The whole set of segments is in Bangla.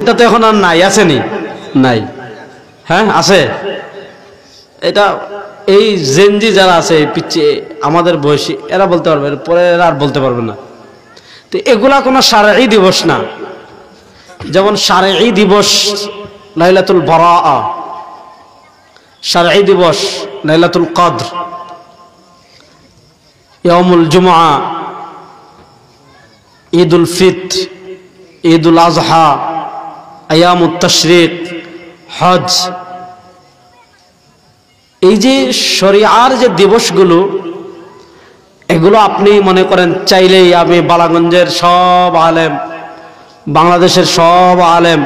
এটা তো এখন আর নাই, আসেনি? নাই। হ্যাঁ আছে। এটা এই জেনজি যারা আছে পিচ্ছে আমাদের বয়সী এরা বলতে পারবে, পরে এরা আর বলতে পারবে না। তো এগুলা কোনো শারঈ দিবস না। যেমন শারঈ দিবস লাইলাতুল বারাআ, শারঈ দিবস লাইলাতুল কদর, ইয়াউমুল জুমআ, ঈদুল ফিতর, ঈদুল আযহা, আয়ামুত তাশরিক, হজ, এই যে শরিয়ার যে দিবসগুলো, এগুলো আপনি মনে করেন চাইলেই আমি বালাগঞ্জের সব আলেম, বাংলাদেশের সব আলেম,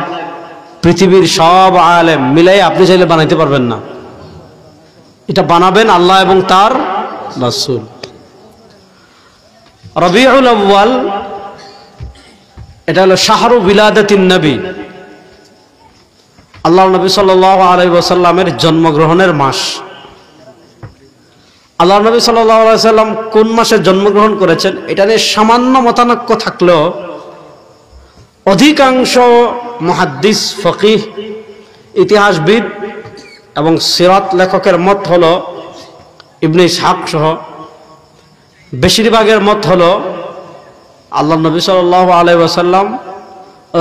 পৃথিবীর সব আলেম মিলাই আপনি চাইলে বানাইতে পারবেন না। এটা বানাবেন আল্লাহ এবং তার রাসূল। রবিউল আউয়াল এটা হলো শাহরু বিলাদাতিন নবী, আল্লাহর নবী সাল্লাল্লাহু আলাইহি ওয়াসাল্লামের জন্মগ্রহণের মাস। আল্লাহর নবী সাল্লাল্লাহু আলাইহি ওয়াসাল্লাম কোন মাসে জন্মগ্রহণ করেছেন এটা নিয়ে সামান্য মতানৈক্য থাকলেও অধিকাংশ মুহাদ্দিস, ফকিহ, ইতিহাসবিদ এবং সিরাত লেখকের মত হলো, ইবনে ইসহাক সহ বেশিরভাগের মত হলো আল্লাহর নবী সাল্লাল্লাহু আলাইহি ওয়াসাল্লাম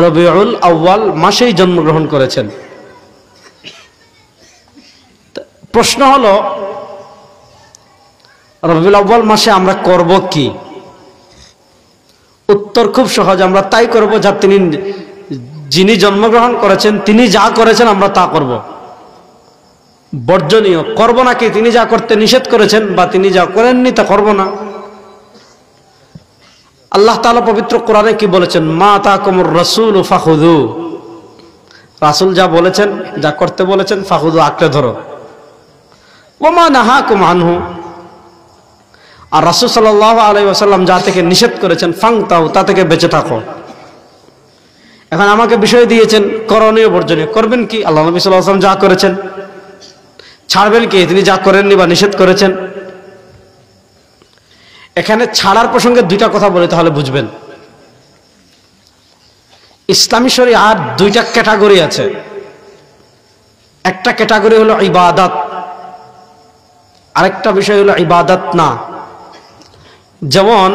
রবিউল আউয়াল মাসেই জন্মগ্রহণ করেছেন। প্রশ্ন হলো রবিউল আউয়াল মাসে আমরা করব কি? উত্তর খুব সহজ, আমরা তাই করব যা যিনি জন্মগ্রহণ করেছেন তিনি যা করেছেন আমরা তা করব। বর্জনীয় করব না কি? তিনি যা করতে নিষেধ করেছেন বা তিনি যা করেননি তা করব না। আল্লাহ তাআলা পবিত্র কোরআনে কি বলেছেন? মা আতাকুমুর রাসূলু ফাখুযু, রাসূল যা বলেছেন, যা করতে বলেছেন, ফাখুযু আঁকড়ে ধরো। ওয়া মা নাহাকুম আনহু, আর রাসূল সাল্লাল্লাহু আলাইহি ওয়াসাল্লাম যা থেকে নিষেধ করেছেন, ফাংতাউ, তা থেকে বেঁচে থাকো। এখন আমাকে বিষয় দিয়েছেন করণীয় বর্জনীয়, করবেন কি? আল্লাহ নবী সাল্লাল্লাহু আলাইহি ওয়াসাল্লাম যা করেছেন ছাড়বেন কি? তিনি যা করেননি বা নিষেধ করেছেন। এখানে ছাড়ার প্রসঙ্গে দুইটা কথা বলে তাহলে বুঝবেন। ইসলামী শরিয়ার দুইটা ক্যাটাগরি আছে। একটা ক্যাটাগরি হলো ইবাদত, আরেকটা বিষয় হলো ইবাদত না। যেমন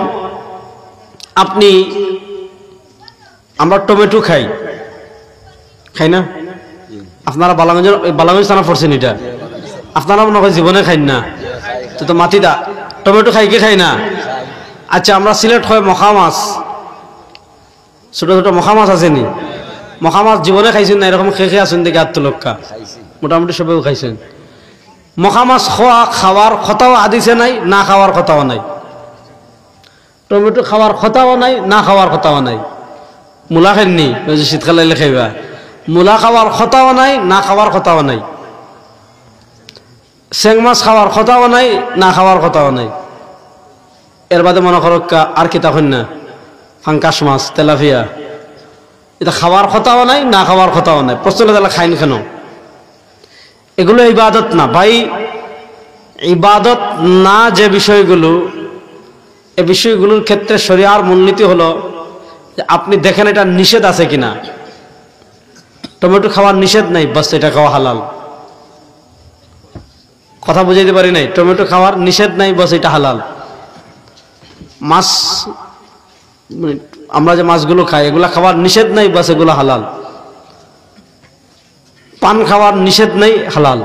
আমরা টমেটো খাই না? আপনারা বালাগঞ্জ থানা পড়ছেন, এটা আপনারা মনে হয় জীবনে খাই না, তো মাতিদা টমেটো খাই কি খাই না? আচ্ছা, আমরা সিলেট হয় মখা মাছ, ছোট ছোট মখা মাছ আসেনি? মখা মাছ জীবনে খাইছেন না? এরকম খেয়ে খেয়ে আসেন দেখি আত্মলক্ষা, মোটামুটি সবাই খাইছেন। মখা মাছ খাওয়ার কথাও আদিছে নাই, না খাওয়ার কথাও নাই। টমেটো খাওয়ার কথাও নাই, না খাওয়ার কথাও নাই। মূলা খাইনি, শীতকালে এলে খাইবা। মূলা খাওয়ার কথাও নাই, না খাওয়ার কথাও নাই। চেং মাছ খাওয়ার কথাও নাই, না খাওয়ার কথাও নাই। এর বাদে মনে করো আর কি তখন না, ফাঙ্কাস মাছ, তেলাপিয়া, এটা খাওয়ার কথাও নাই, না খাওয়ার কথাও নাই। প্রশ্ন তাহলে খাইন কেন? এগুলো ইবাদত না ভাই। ইবাদত না যে বিষয়গুলো, এই বিষয়গুলোর ক্ষেত্রে শরিয়ার মূলনীতি হলো যে আপনি দেখেন এটা নিষেধ আছে কিনা। টমেটো খাওয়ার নিষেধ নাই, বাস এটা খাওয়া হালাল। কথা বুঝাইতে পারি নাই? টমেটো খাওয়ার নিষেধ নাই, বাস এটা হালাল। মাছ, আমরা যে মাছগুলো খাই এগুলা খাওয়ার নিষেধ নাই, বাস এগুলো হালাল। পান খাওয়ার নিষেধ নেই, হালাল।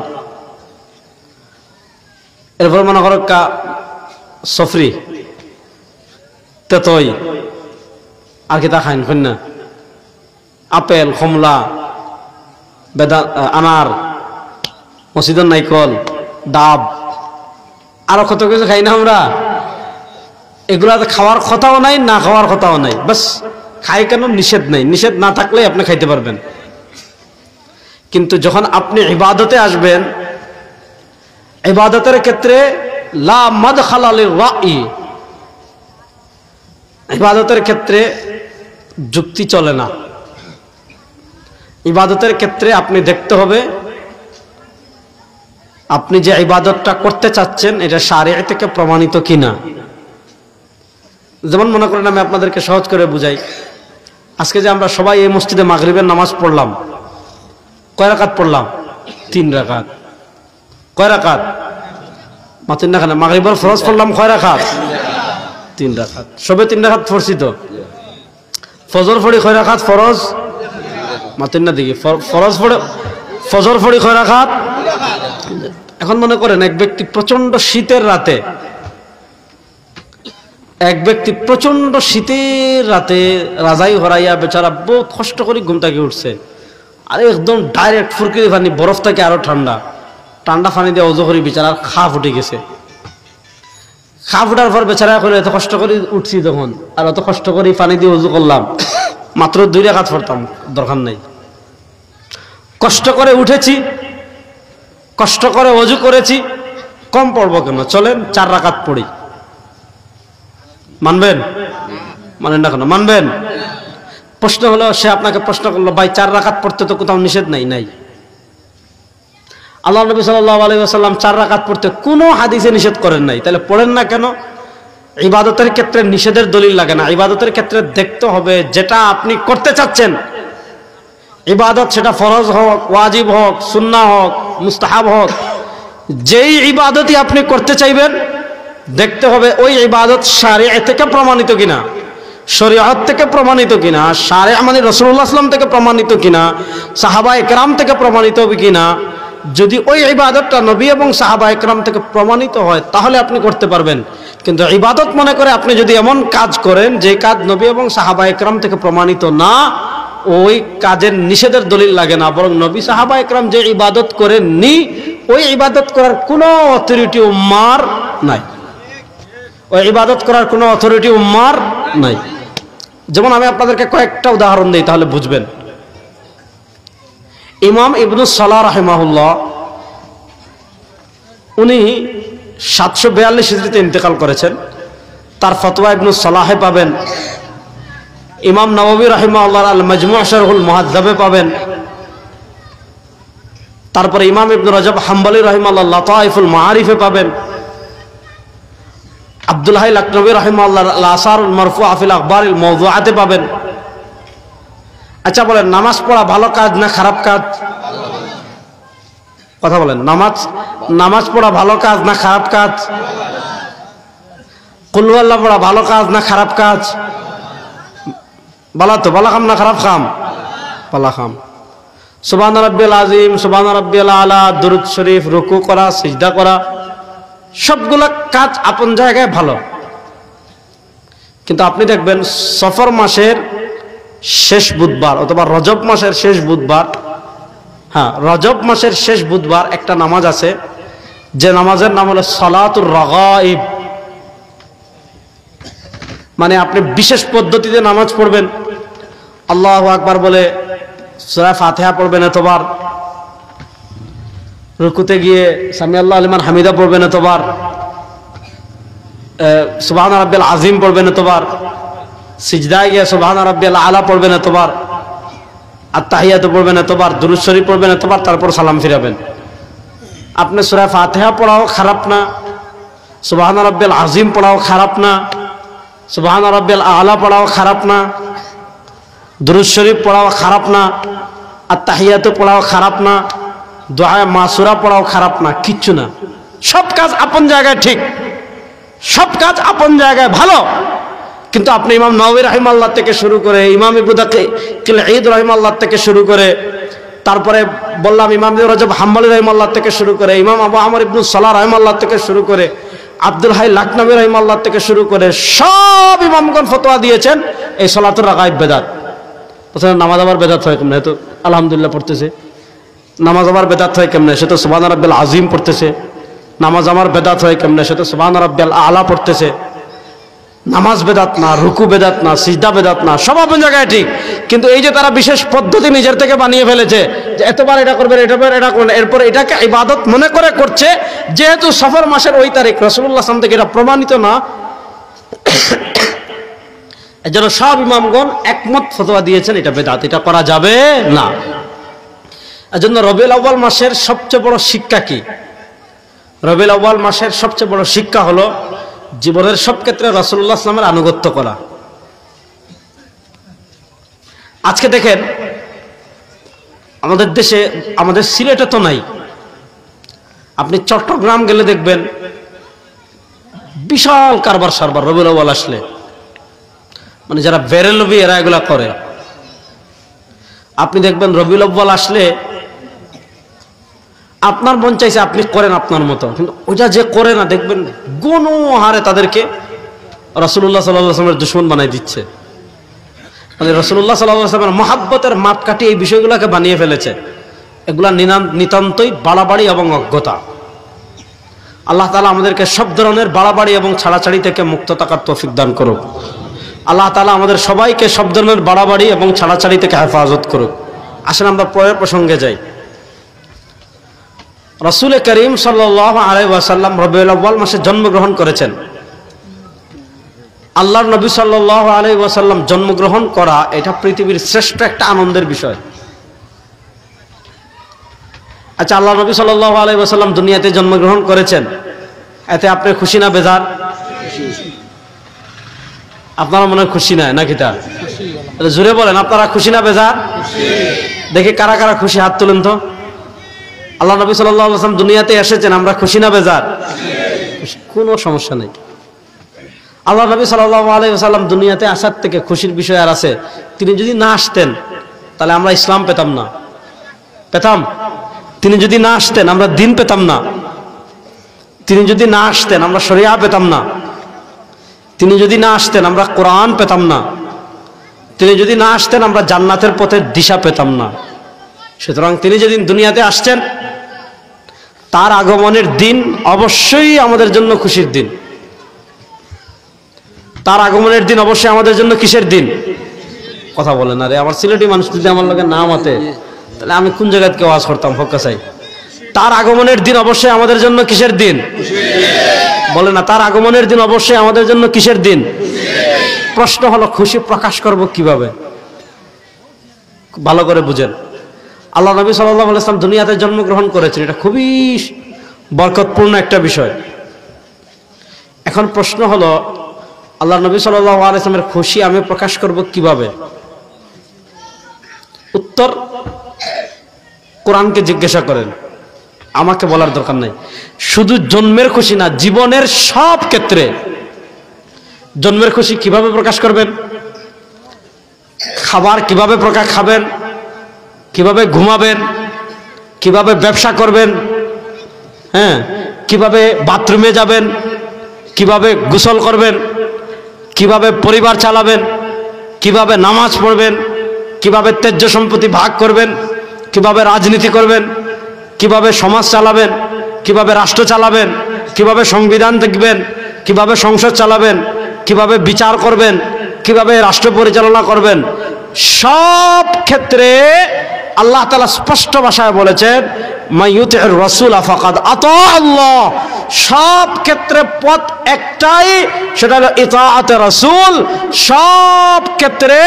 এরপর মনে করো সফরি, তেতই, আর কি তা খাইন না? আপেল, কমলা, আনার, মসজিদের নাইকল, ডাব, আরো কত কিছু খাই না আমরা। এগুলা খাওয়ার কথাও নাই, না খাওয়ার কথাও নাই, বাস খাই কেন? নিষেধ নাই। নিষেধ না থাকলে আপনি খাইতে পারবেন। কিন্তু যখন আপনি ইবাদতে আসবেন, ইবাদতের ক্ষেত্রে লা মাদখালা লির-রাই, ইবাদতের ক্ষেত্রে যুক্তি চলে না। ইবাদতের ক্ষেত্রে আপনি দেখতে হবে আপনি যে ইবাদতটা করতে চাচ্ছেন এটা শারিয়া থেকে প্রমাণিত কিনা। যেমন মনে করেন আমি আপনাদেরকে সহজ করে বুঝাই, আজকে যে আমরা সবাই এই মসজিদে মাগরিবের নামাজ পড়লাম, কয় রাকাত পড়লাম? 3 রাকাত। কয় রাকাত? মাতুন না কেন? মাগরিবের ফরজ পড়লাম কয় রাকাত? 3 রাকাত। সবে 3 রাকাত পড়ছি তো। ফজর পড়ি কয় রাকাত? ফরজ মাতুন না দেখি, ফরজ পড়ে ফজর পড়ি কয় রাকাত? এখন মনে করেন এক ব্যক্তি প্রচন্ড শীতের রাতে, রাজাই হরাইয়া বেচারা বহুত কষ্ট করে ঘুম থেকে উঠছে, আর একদম ডাইরেক্ট ফুরকির পানি, বরফ থেকে আরো ঠান্ডা পানি দিয়ে অজু করি, বেচারার খাপ উঠে গেছে। খাপ উঠার পর বেচারা এখন এত কষ্ট করে উঠছি তখন, আর অত কষ্ট করে পানি দিয়ে অজু করলাম, মাত্র 2 রাকাত পড়তাম, দরকার নেই। কষ্ট করে উঠেছি, কষ্ট করে অজু করেছি, কম পড়বো কেন? চলেন 4 রাকাত পড়ি। মানবেন? মানেন না কেন? মানবেন? প্রশ্ন হলো, সে আপনাকে প্রশ্ন করলো, ভাই 4 রাকাত পড়তে তো কোথাও নিষেধ নাই। আল্লাহ নবী সাল্লাল্লাহু আলাইহি ওয়াসাল্লাম 4 রাকাত পড়তে কোনো হাদিসে নিষেধ করেন নাই, তাহলে পড়েন না কেন? ইবাদতের ক্ষেত্রে নিষেধের দলিল লাগে না। ইবাদতের ক্ষেত্রে দেখতে হবে যেটা আপনি করতে চাচ্ছেন, ইবাদত সেটা ফরজ হোক, ওয়াজিব হোক, সুন্নাহ হোক, মুস্তাহাব হোক, যেই ইবাদতই আপনি করতে চাইবেন দেখতে হবে ওই ইবাদত শারিআ থেকে প্রমাণিত কিনা, শরীয়ত থেকে প্রমাণিত কিনা, শারিআ মানে রাসূলুল্লাহ সাল্লাল্লাহু আলাইহি ওয়াসাল্লাম থেকে প্রমাণিত কিনা, সাহাবায়ে কেরাম থেকে প্রমাণিত কিনা। যদি ওই ইবাদতটা নবী এবং সাহাবায়ে কেরাম থেকে প্রমাণিত হয় তাহলে আপনি করতে পারবেন। কিন্তু ইবাদত মনে করে আপনি যদি এমন কাজ করেন যে কাজ নবী এবং সাহাবায়ে কেরাম থেকে প্রমাণিত না, ওই কাজের নিষেধের দলিল লাগে না, বরং নবী সাহাবায়ে কেরাম যে ইবাদত করেননি ওই ইবাদত করার কোনো অথরিটি উম্মার নাই, ওই ইবাদত করার কোনো অথরিটি উম্মার নাই। যেমন আমি আপনাদেরকে কয়েকটা উদাহরণ দিই তাহলে বুঝবেন। ইমাম ইবনুস সালাহ রাহিমাহুল্লাহ, উনি 742 হিজরিতে ইন্তেকাল করেছেন। তার ফতোয়া ইবনুস সালাহে পাবেন, ইমাম নববী রাহিমাহুল্লাহর আল মাজমু' শারহুল মুহাদ্দাবে পাবেন, তারপরে ইমাম ইবনে রজব হাম্বলি রাহিমাহুল্লাহ লাতাইফুল মাআরিফে পাবেন, আব্দুল হাই লাকনবী রাহিমাহুল্লাহ আল আসারুল মারফুআ ফিল আখবারিল মাওযুআতে পাবেন। আচ্ছা বলেন, নামাজ পড়া ভালো কাজ না খারাপ কাজ? কথা বলেন, নামাজ পড়া ভালো কাজ না খারাপ কাজ? কুল হুয়াল্লাহ পড়া ভালো কাজ না খারাপ কাজ? বালা তো বালা খাম না খারাপ খাম? বালা খাম। সুবহান রাব্বিয়াল আযীম, সুবহান রাব্বিয়াল আলা, দুরূদ শরীফ, রুকু করা, সিজদা করা, সবগুলা কাজ আপন জায়গায় ভালো। কিন্তু আপনি দেখবেন সফর মাসের শেষ বুধবার অথবা রজব মাসের শেষ বুধবার, রজব মাসের শেষ বুধবার একটা নামাজ আছে, যে নামাজের নাম হলো সালাতুর রাগাইব। মানে আপনি বিশেষ পদ্ধতিতে নামাজ পড়বেন, আল্লাহু আকবার বলে সূরা ফাতিহা পড়বেন এতবার, রুকুতে গিয়ে সামি আল্লাহু লিমান হামিদা পড়বেন এতবার, সুবহান রাব্বিয়াল আযীম পড়বেন এতবার, সিজদায় গিয়ে সুবহান রাব্বিয়াল আলা পড়বেন এতবার, আত-তাহিয়াতু পড়বেন এতবার, দুরূদ শরীফ পড়বেন এতবার, তারপর সালাম ফিরাবেন। আপনি সূরা ফাতিহা পড়াও খারাপ না, সুবহান রাব্বিয়াল আযীম পড়াও খারাপ না, সুবহান রাব্বিয়াল আলা পড়াও খারাপ না, দুরূদ শরীফ পড়াও খারাপ না, আত-তাহিয়াতু পড়াও খারাপ না, দোয়া মাসুরা পড়াও খারাপ না, কিচ্ছু না। সব কাজ আপন জায়গায় ঠিক, সব কাজ আপন জায়গায় ভালো। কিন্তু আপনি ইমাম নববী রাহিমাহুল্লাহ থেকে শুরু করে, ইমাম ইবনু দাকিল ঈদ রাহিমাহুল্লাহ থেকে শুরু করে, তারপরে বললাম ইমাম ইবনে রজব হাম্বলি রাহিমাহুল্লাহ থেকে শুরু করে, ইমাম আবু আমর ইবনু সালাহ রাহিমাহুল্লাহ থেকে শুরু করে, আব্দুল হাই লাকনবী রাহিমাহুল্লাহ থেকে শুরু করে সব ইমামগণ ফতোয়া দিয়েছেন এই সালাতুর রাগাইব বেদাত। বলছেন নামাজ আবার বেদাত হয় কেমনে? তো আলহামদুলিল্লাহ পড়তেছে। নামাজ আবার বেদাত হয় কেমনে? সে তো সুবহান রাব্বিয়াল আযীম পড়তেছে। নামাজ আমার বেদাত হয় কেমনে? সে তো সুবহান রাব্বিয়াল আলা পড়তেছে। নামাজ বেদাত না, রুকু বেদাত না, সিজদা বেদাত না, সব আপন জায়গায় ঠিক। কিন্তু এই যে তারা বিশেষ পদ্ধতি নিজের থেকে বানিয়ে ফেলেছে যে এতবার এটা করবেন, এতবার এটা করবেন, এরপর এটাকে ইবাদত মনে করে করছে, যেহেতু সফর মাসের ওই তারিখ রাসূলুল্লাহ সাল্লাল্লাহু আলাইহি ওয়াসাল্লাম থেকে এটা প্রমাণিত না, এজন্য সব ইমামগণ একমত ফতোয়া দিয়েছেন এটা বেদাত, এটা করা যাবে না। এজন্য রবিউল আউয়াল মাসের সবচেয়ে বড় শিক্ষা কি? রবিউল আউয়াল মাসের সবচেয়ে বড় শিক্ষা হলো জীবনের সব ক্ষেত্রে রাসূলুল্লাহ সাল্লাল্লাহু আলাইহি ওয়াসাল্লামের আনুগত্য করা। আজকে দেখেন আমাদের দেশে, আমাদের সিলেটে তো নাই, আপনি চট্টগ্রাম গেলে দেখবেন বিশাল কারবার সারবার রবিউল আউয়াল আসলে, মানে যারা বেরেলভি এরা এগুলা করে। আপনি দেখবেন রবিউল আউয়াল আসলে আপনার মন চাইছে আপনি করেন আপনার মতো, কিন্তু ওইটা যে করে না দেখবেন গণহারে তাদেরকে রাসূলুল্লাহ সাল্লাল্লাহু আলাইহি ওয়াসাল্লামের দুশমন বানাই দিচ্ছে। মানে রাসূলুল্লাহ সাল্লাল্লাহু আলাইহি ওয়াসাল্লামের মহাব্বতের মাপকাঠি এই বিষয়গুলোকে বানিয়ে ফেলেছে। এগুলা নিতান্তই বাড়াবাড়ি এবং অজ্ঞতা। আল্লাহ তাআলা আমাদেরকে সব ধরনের বাড়াবাড়ি এবং ছাড়াছাড়ি থেকে মুক্ত থাকার তৌফিক দান করুক। আল্লাহ তাআলা আমাদের সবাইকে সব ধরনের বাড়াবাড়ি এবং ছাড়াছাড়ি থেকে হেফাজত করুক। আসেন আমরা পরের প্রসঙ্গে যাই। রাসূল করিম সাল্লাল্লাহু আলাইহি ওয়াসাল্লাম রবিউল আউয়াল মাসে জন্মগ্রহণ করেছেন। আল্লাহর নবী সাল্লাল্লাহু আলাইহি ওয়াসাল্লাম জন্মগ্রহণ করা এটা পৃথিবীর শ্রেষ্ঠ একটা আনন্দের বিষয়। আচ্ছা, আল্লাহ নবী সাল্লাল্লাহু আলাইহি ওয়াসাল্লাম দুনিয়াতে জন্মগ্রহণ করেছেন, এতে আপনি খুশি না বেজার? আপনারা মনে হয় খুশি না নাকি? তা জোরে বলেন, আপনারা খুশি না বেজার? দেখি কারা কারা খুশি, হাত তুলেন তো। আল্লাহ নবী সাল্লাল্লাহু আলাইহি ওয়াসাল্লাম দুনিয়াতে এসেছেন, আমরা খুশি না বেজার? কোনো সমস্যা নেই। আল্লাহ নবী সাল্লাল্লাহু আলাইহি ওয়াসাল্লাম দুনিয়াতে আসার থেকে খুশির বিষয় আর আছে? তিনি যদি না আসতেন তাহলে আমরা ইসলাম পেতাম না, পেতাম? তিনি যদি না আসতেন আমরা দ্বীন পেতাম না, তিনি যদি না আসতেন আমরা শরিয়া পেতাম না, তিনি যদি না আসতেন আমরা কোরআন পেতাম না, তিনি যদি না আসতেন আমরা জান্নাতের পথে দিশা পেতাম না। সুতরাং তিনি যেদিন দুনিয়াতে আসছেন তার আগমনের দিন অবশ্যই আমাদের জন্য খুশির দিন। তার আগমনের দিন অবশ্যই আমাদের জন্য কিসের দিন? কথা বলেন আরে, আমার সিলেটি মানুষ যদি আমার লোকের নাম আতে তাহলে আমি কোন জায়গায় কেউ আওয়াজ করতাম ফক্কা চাই। তার আগমনের দিন অবশ্যই আমাদের জন্য কিসের দিন? বলে না, তার আগমনের দিন অবশ্যই আমাদের জন্য কিসের দিন? প্রশ্ন হলো খুশি প্রকাশ করব কিভাবে? ভালো করে বুঝেন। আল্লাহ নবী সাল্লাল্লাহু আলাইহি ওয়াসাল্লাম দুনিয়াতে জন্মগ্রহণ করেছেন, এটা খুবই বরকতপূর্ণ একটা বিষয়। এখন প্রশ্ন হলো আল্লাহ নবী সাল্লাল্লাহু আলাইহি ওয়াসাল্লামের খুশি আমি প্রকাশ করব কিভাবে? উত্তর কোরআনকে জিজ্ঞাসা করেন, আমাকে বলার দরকার নাই। শুধু জন্মের খুশি না, জীবনের সব ক্ষেত্রে জন্মের খুশি কিভাবে প্রকাশ করবেন? খাবার কিভাবে খাবেন, কিভাবে ঘুমাবেন, কিভাবে ব্যবসা করবেন, হ্যাঁ, কিভাবে বাথরুমে যাবেন, কিভাবে গোসল করবেন, কিভাবে পরিবার চালাবেন, কিভাবে নামাজ পড়বেন, কিভাবে ত্যায্য সম্পত্তি ভাগ করবেন, কিভাবে রাজনীতি করবেন, কিভাবে সমাজ চালাবেন, কিভাবে রাষ্ট্র চালাবেন, কিভাবে সংবিধান দেখবেন, কিভাবে সংসদ চালাবেন, কিভাবে বিচার করবেন, কিভাবে রাষ্ট্র পরিচালনা করবেন, সব ক্ষেত্রে আল্লাহ তাআলা স্পষ্ট ভাষায় বলেছেন মাইয়ুতির রাসূল ফাকাদ আতা আল্লাহ। সব ক্ষেত্রে পথ একটাই, সেটা হলো ইতাআতে রাসূল। সব ক্ষেত্রে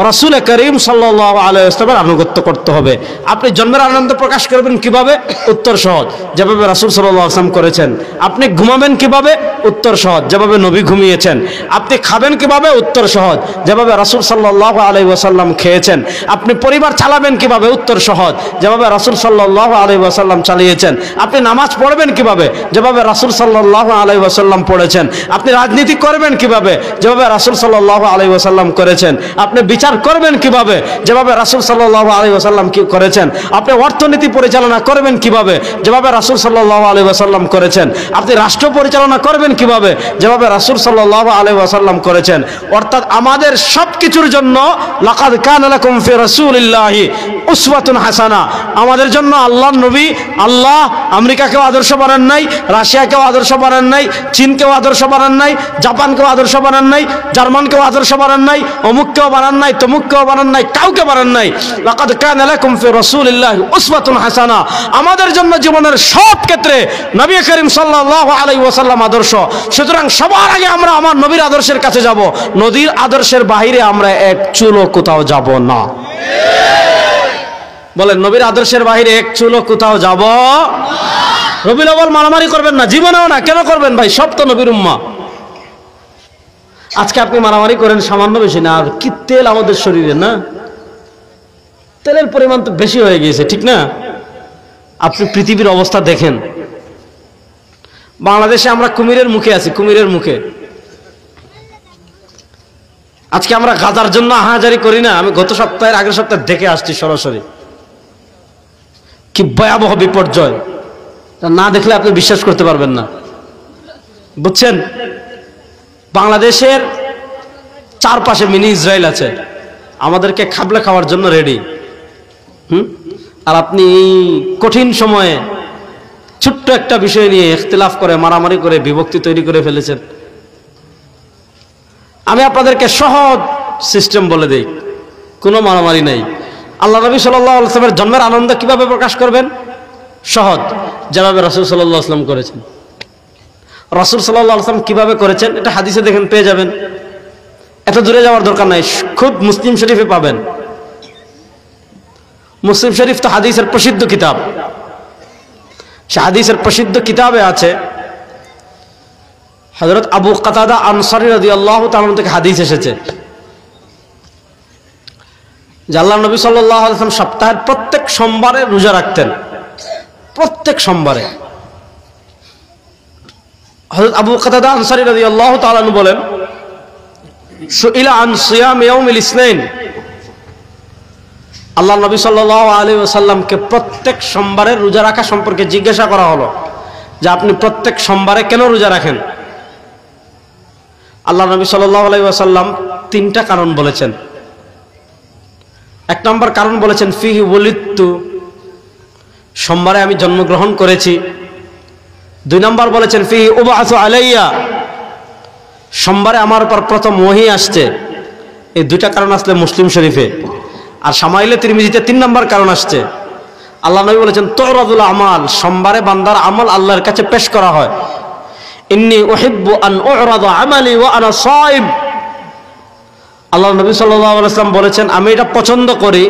রাসূল করিম সাল্লাল্লাহু আলাইহি ওয়াসাল্লামের আনুগত্য করতে হবে। আপনি জন্মের আনন্দ প্রকাশ করবেন কিভাবে? উত্তর সহজ, যেভাবে রাসূল সাল্লাল্লাহু আলাইহি ওয়াসাল্লাম করেছেন। আপনি ঘুমাবেন কিভাবে? উত্তর সহজ, যেভাবে নবী ঘুমিয়েছেন। আপনি খাবেন কিভাবে? উত্তর সহজ, যেভাবে রাসূল সাল্লাল্লাহু আলাইহি ওয়াসাল্লাম খেয়েছেন। আপনি পরিবার চালাবেন কিভাবে? উত্তর সহজ, যেভাবে রাসূল সাল্লাল্লাহু আলাইহি ওয়াসাল্লাম চালিয়েছেন। আপনি নামাজ পড়বেন কিভাবে? যেভাবে রাসূল সাল্লাল্লাহু আলাইহি ওয়াসাল্লাম পড়েছেন। আপনি রাজনীতি করবেন কিভাবে? যেভাবে রাসূল সাল্লাল্লাহু আলাইহি ওয়াসাল্লাম করেছেন। আপনি বিচার করবেন কিভাবে? যেভাবে রাসূল সাল্লাল্লাহু আলাইহি ওয়াসাল্লাম কি করেছেন। আপনি অর্থনীতি পরিচালনা করবেন কিভাবে? যেভাবে রাসূল সাল্লাল্লাহু আলাইহি ওয়াসাল্লাম করেছেন। আপনি রাষ্ট্র পরিচালনা করবেন কিভাবে? যেভাবে রাসূল সাল্লাল্লাহু আলাইহি ওয়াসাল্লাম করেছেন। অর্থাৎ আমাদের সবকিছুর জন্য লাকাদ কানা লাকুম ফি রাসূলিল্লাহি উসওয়াতুন হাসানা। আমাদের জন্য আল্লাহর নবী, আল্লাহ আমেরিকাকেও আদর্শ বানান নাই, রাশিয়াকেও আদর্শ বানান নাই, চীনকেও আদর্শ বানান নাই, জাপানকেও আদর্শ বানান নাই, জার্মানকেও আদর্শ বানান নাই, অমুককেও বানান নাই, তমুককেও বানান নাই, কাউকে বানান নাই। লাকাদ কানা লাকুম ফি রাসূলিল্লাহি উসওয়াতুন হাসানা। আমাদের জন্য জীবনের সব ক্ষেত্রে নবী করিম সাল্লাল্লাহু আলাইহি ওয়াসাল্লাম আদর্শ। সুতরাং সবার আগে আমরা আমার নবীর আদর্শের কাছে যাব। নবীর আদর্শের বাইরে আমরা এক চুলও কোথাও যাব না। বলেন, নবীর আদর্শের বাইরে এক চুলও কোথাও যাব না। রবিউল আউয়াল মারামারি করবেন না, জীবনেও না। কেন করবেন ভাই? সব তো নবীর উম্মাহ। আজকে আপনি মারামারি করেন সামান্য বেশি না, আর কি তেল আমাদের শরীরে না। তেলের পরিমাণ তো বেশি হয়ে গিয়েছে, ঠিক না? আপনি পৃথিবীর অবস্থা দেখেন। বাংলাদেশে আমরা কুমিরের মুখে আছি, কুমিরের মুখে। আজকে আমরা গাজার জন্য হাজারি করি না? আমি গত সপ্তাহের আগের সপ্তাহে দেখে আসছি সরাসরি, কি ভয়াবহ বিপর্যয়। না দেখলে আপনি বিশ্বাস করতে পারবেন না, বুঝছেন? বাংলাদেশের চারপাশে মিনি ইসরায়েল আছে, আমাদেরকে খাবলে খাওয়ার জন্য রেডি। আর আপনি এই কঠিন সময়ে ছোট্ট একটা বিষয় নিয়ে ইখতিলাফ করে, মারামারি করে, বিভক্তি তৈরি করে ফেলেছেন। আমি আপনাদেরকে সহজ সিস্টেম বলে দেই, কোনো মারামারি নাই। আল্লাহ নবী সাল্লাল্লাহু আলাইহি ওয়াসাল্লামের জন্মের আনন্দ কিভাবে প্রকাশ করবেন? সহজ, যেভাবে রাসূল সাল্লাল্লাহু আলাইহি ওয়াসাল্লাম করেছেন। রাসূল সাল্লাল্লাহু আলাইহি ওয়াসাল্লাম কিভাবে করেছেন এটা হাদিসে দেখেন, পেয়ে যাবেন। এত দূরে যাওয়ার দরকার নাই, খুব মুসলিম শরীফে পাবেন। মুসলিম শরীফ তো হাদিসের প্রসিদ্ধ কিতাব। সে হাদিসের প্রসিদ্ধ কিতাবে আছে, হযরত আবু কাতাদা আনসারী রাদিয়াল্লাহু তাআলা থেকে হাদিস এসেছে যে আল্লাহর নবী সাল্লাল্লাহু আলাইহি ওয়াসাল্লাম সপ্তাহের প্রত্যেক সোমবারে রোজা রাখতেন, প্রত্যেক সোমবারে। হযরত আবু কাতাদা আনসারী রাদিয়াল্লাহু তাআলা বলেন, সুইলা আন সিয়াম ইয়াউমিল ইসনাইন, আল্লাহ নবী সাল্লাল্লাহু আলাইহি ওয়াসাল্লামকে প্রত্যেক সোমবারে রোজা রাখা সম্পর্কে জিজ্ঞাসা করা হলো যে আপনি প্রত্যেক সোমবারে কেন রোজা রাখেন? আল্লাহ নবী সাল্লাল্লাহু আলাইহি ওয়াসাল্লাম তিনটা কারণ বলেছেন। এক নম্বর কারণ বলেছেন, ফিহি ওয়ালিদতু, সোমবারে আমি জন্মগ্রহণ করেছি। দুই নম্বর বলেছেন, ফিহি উবআসু আলাইয়া, সোমবারে আমার উপর প্রথম ওহী আসছে। এই দুইটা কারণ আসলে মুসলিম শরীফে। আর শামাইলে তিরমিজিতে 3 নম্বর কারণ আসছে। আল্লাহ নবী বলেছেন, তুরাদুল আমাল, সোমবারে বান্দার আমল আল্লাহর কাছে পেশ করা হয়। ইন্নী উহিব্বু আন উরাদা আমালি ওয়া আনা সাইম, আল্লাহ নবী সাল্লাল্লাহু আলাইহি ওয়াসাল্লাম বলেছেন, আমি এটা পছন্দ করি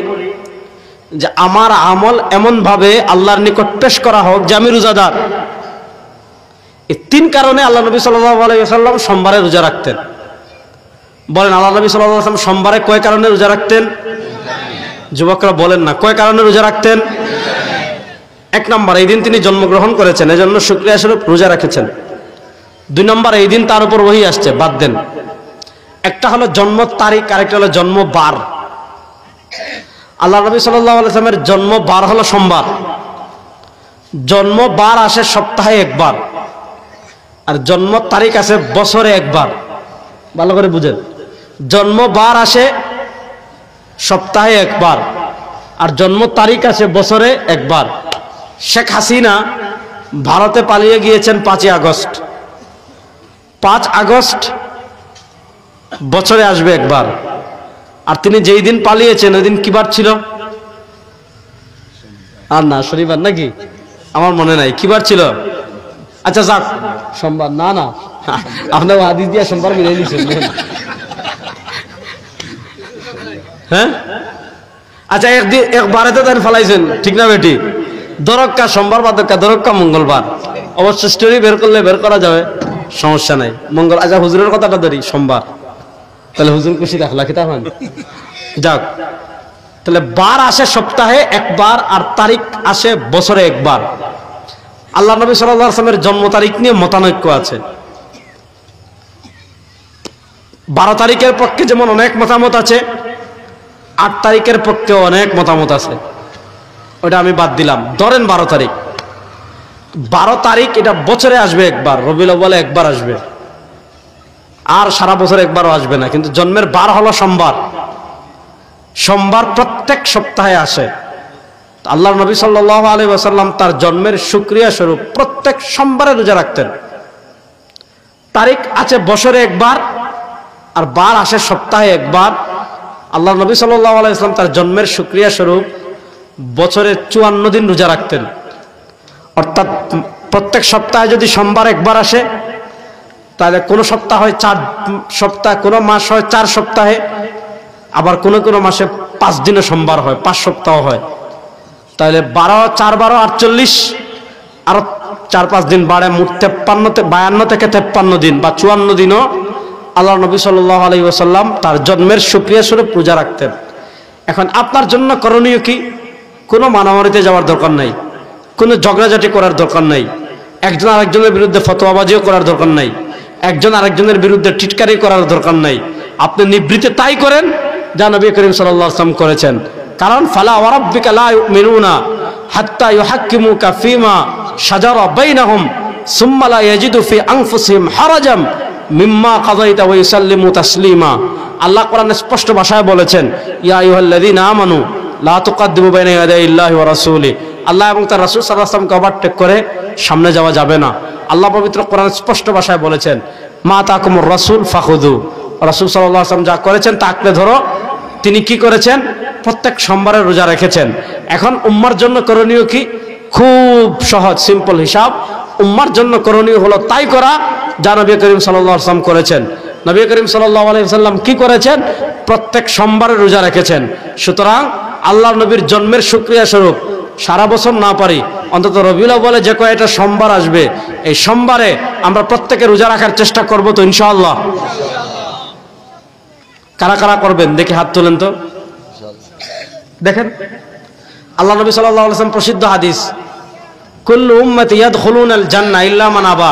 যে আমার আমল এমন ভাবে আল্লাহর নিকট পেশ করা হোক যে আমি রোজাদার। এই 3 কারণে আল্লাহ নবী সাল্লাল্লাহু আলাইহি ওয়াসাল্লাম সোমবারে রোজা রাখতেন। বলেন, আল্লাহ নবী সাল্লাল্লাহু আলাইহি ওয়াসাল্লাম সোমবারে কয় কারণে রোজা রাখতেন? যুবকরা বলেন না, কয় কারণে রোজা রাখতেন? 1 নম্বর, এই দিন তিনি জন্মগ্রহণ করেছেন, এজন্য শুকরিয়া স্বরূপ রোজা রেখেছেন। 2 নম্বর, এই দিন তার উপর ওহী আসছে, বাদ দেন। একটা হলো জন্ম তারিখ, আরেকটা হলো জন্ম বার। আল্লাহ নবী সাল্লাল্লাহু আলাইহি ওয়াসাল্লামের জন্ম বার হলো সোমবার। জন্ম বার আসে সপ্তাহে একবার, আর জন্ম তারিখ আসে বছরে একবার। ভালো করে বুঝেন, জন্ম বার আসে সপ্তাহে একবার, আর জন্ম তারিখ আসে বছরে একবার। শেখ হাসিনা ভারতে পালিয়ে গিয়েছেন 5ই আগস্ট। 5 আগস্ট বছরে আসবে একবার। আর তিনি যেই দিন পালিয়েছেন ওই দিন কি বার ছিল? আর না, শনিবার নাকি? আমার মনে নাই কি বার ছিল। আচ্ছা যাক, সোমবার। না না, আপনার হাদিস দিয়া সোমবার মিলে নিছেন। হ্যাঁ, আচ্ছা একবারে তো তার ফেলাইছেন, ঠিক না বেটি? দরক্কা সোমবার বা দরক্কা মঙ্গলবার। অবশ্য স্টোরি বের করলে বের করা যাবে, সমস্যা নাই। মঙ্গল, আচ্ছা হুজুরের কথাটা ধরি, সোমবার। তাহলে হুজুর খুশি রাখলা কি তখন? যাক, তাহলে বার আসে সপ্তাহে একবার, আর তারিখ আসে বছরে একবার। আল্লাহ নবী সাল্লাল্লাহু আলাইহি ওয়াসাল্লামের জন্ম তারিখ নিয়ে মতানৈক্য আছে। 12 তারিখের পক্ষে যেমন অনেক মতামত আছে, 8 তারিখের পক্ষে অনেক মতামত আছে। ওটা আমি বাদ দিলাম, ধরেন 12 তারিখ। 12 তারিখ এটা বছরে আসবে একবার, রবিউল আউয়ালে একবার আসবে, আর সারা বছর একবারও আসবে না। কিন্তু জন্মের বার হলো সোমবার। সোমবার প্রত্যেক সপ্তাহে আসে। আল্লাহর নবী সাল্লাল্লাহু আলাইহি ওয়াসাল্লাম তার জন্মের শুকরিয়া স্বরূপ প্রত্যেক সোমবারে রোজা রাখতেন। তারিখ আছে বছরে একবার, আর বার আসে সপ্তাহে একবার। আল্লাহর নবী সাল্লাল্লাহু আলাইহি ওয়াসাল্লাম তার জন্মের শুকরিয়া স্বরূপ বছরে 54 দিন রোজা রাখতেন। অর্থাৎ প্রত্যেক সপ্তাহে যদি সোমবার একবার আসে, তাহলে কোনো সপ্তাহ হয় 4 সপ্তাহ, কোনো মাস হয় 4 সপ্তাহে, আবার কোনো কোনো মাসে 5 দিনে সোমবার হয়, 5 সপ্তাহ হয়। তাহলে 12 4 12 48, আরো 4-5 দিন বাড়ে, মোট 52 থেকে 53 দিন বা 54 দিনও আল্লাহ নবী সাল্লাল্লাহু আলাইহি ওয়াসাল্লাম তার জন্মের শুকরিয়া স্বরূপ রোজা রাখতেন। এখন আপনার জন্য করণীয় কি? কোনো মারামারিতে যাওয়ার দরকার নাই, কোনো ঝগড়াঝাটি করার দরকার নাই, একজন আরেকজনের বিরুদ্ধে ফতোয়াবাজিও করার দরকার নাই, একজন আরেকজনের বিরুদ্ধে টিটকারি করার দরকার নাই। আপনি নিবৃত্তে তাই করেন যা নবী করিম সাল্লাল্লাহু আলাইহি ওয়াসাল্লাম করেছেন। কারণ ফালা ওয়া রাব্বিকা লা ইউমিনুনা হাত্তা ইউহাক্কিমুকা ফীমা শাজারা বাইনাহুম সুম্মা লা ইয়াজিদু ফি আনফুসিহিম হারাজাম মিম্মা কাযাইতা ওয়া ইউসাল্লিমু তাসলিমা। আল্লাহ কোরআনে স্পষ্ট ভাষায় বলেছেন, ইয়া আইয়ুহাল্লাযীনা আমানু লা তুকাদ্দিমু বাইনা ইয়াদাইল্লাহি ওয়া রাসূলিহি। আল্লাহ এবং তার রাসূল সাল্লাল্লাহু আলাইহি ওয়াসাল্লামকে ওভারটেক করে সামনে যাওয়া যাবে না। আল্লাহ পবিত্র কোরআনে স্পষ্ট ভাষায় বলেছেন, মা তাকুমুর রাসূল ফাখুযু। রাসূল সাল্লাল্লাহু আলাইহি ওয়াসাল্লাম যা করেছেন তা আঁকড়ে ধরো। তিনি কি করেছেন? প্রত্যেক সোমবারে রোজা রেখেছেন। এখন উম্মার জন্য করণীয় কি? খুব সহজ, সিম্পল হিসাব। উম্মার জন্য করণীয় হলো তাই করা যা নবী করিম সাল্লাল্লাহু আলাইহি ওয়াসাল্লাম করেছেন। নবী করিম সাল্লাল্লাহু আলাইহি ওয়াসাল্লাম কি করেছেন? প্রত্যেক সোমবারে রোজা রেখেছেন। সুতরাং আল্লাহর নবীর জন্মের শুকরিয়া স্বরূপ সারা বছর না পারি, অন্তত রবিউল আউয়ালে যে কয়টা সোমবার আসবে এই সোমবারে আমরা প্রত্যেকে রোজা রাখার চেষ্টা করব তো ইনশাআল্লাহ। কারা কারা করবেন দেখি হাত তোলেন তো। দেখেন আল্লাহ নবী সাল্লাল্লাহু আলাইহি ওয়াসাল্লাম প্রসিদ্ধ হাদিস, কুল্লু উম্মতি ইয়াদখুলুনাল জান্নাহ ইল্লা মান আবা।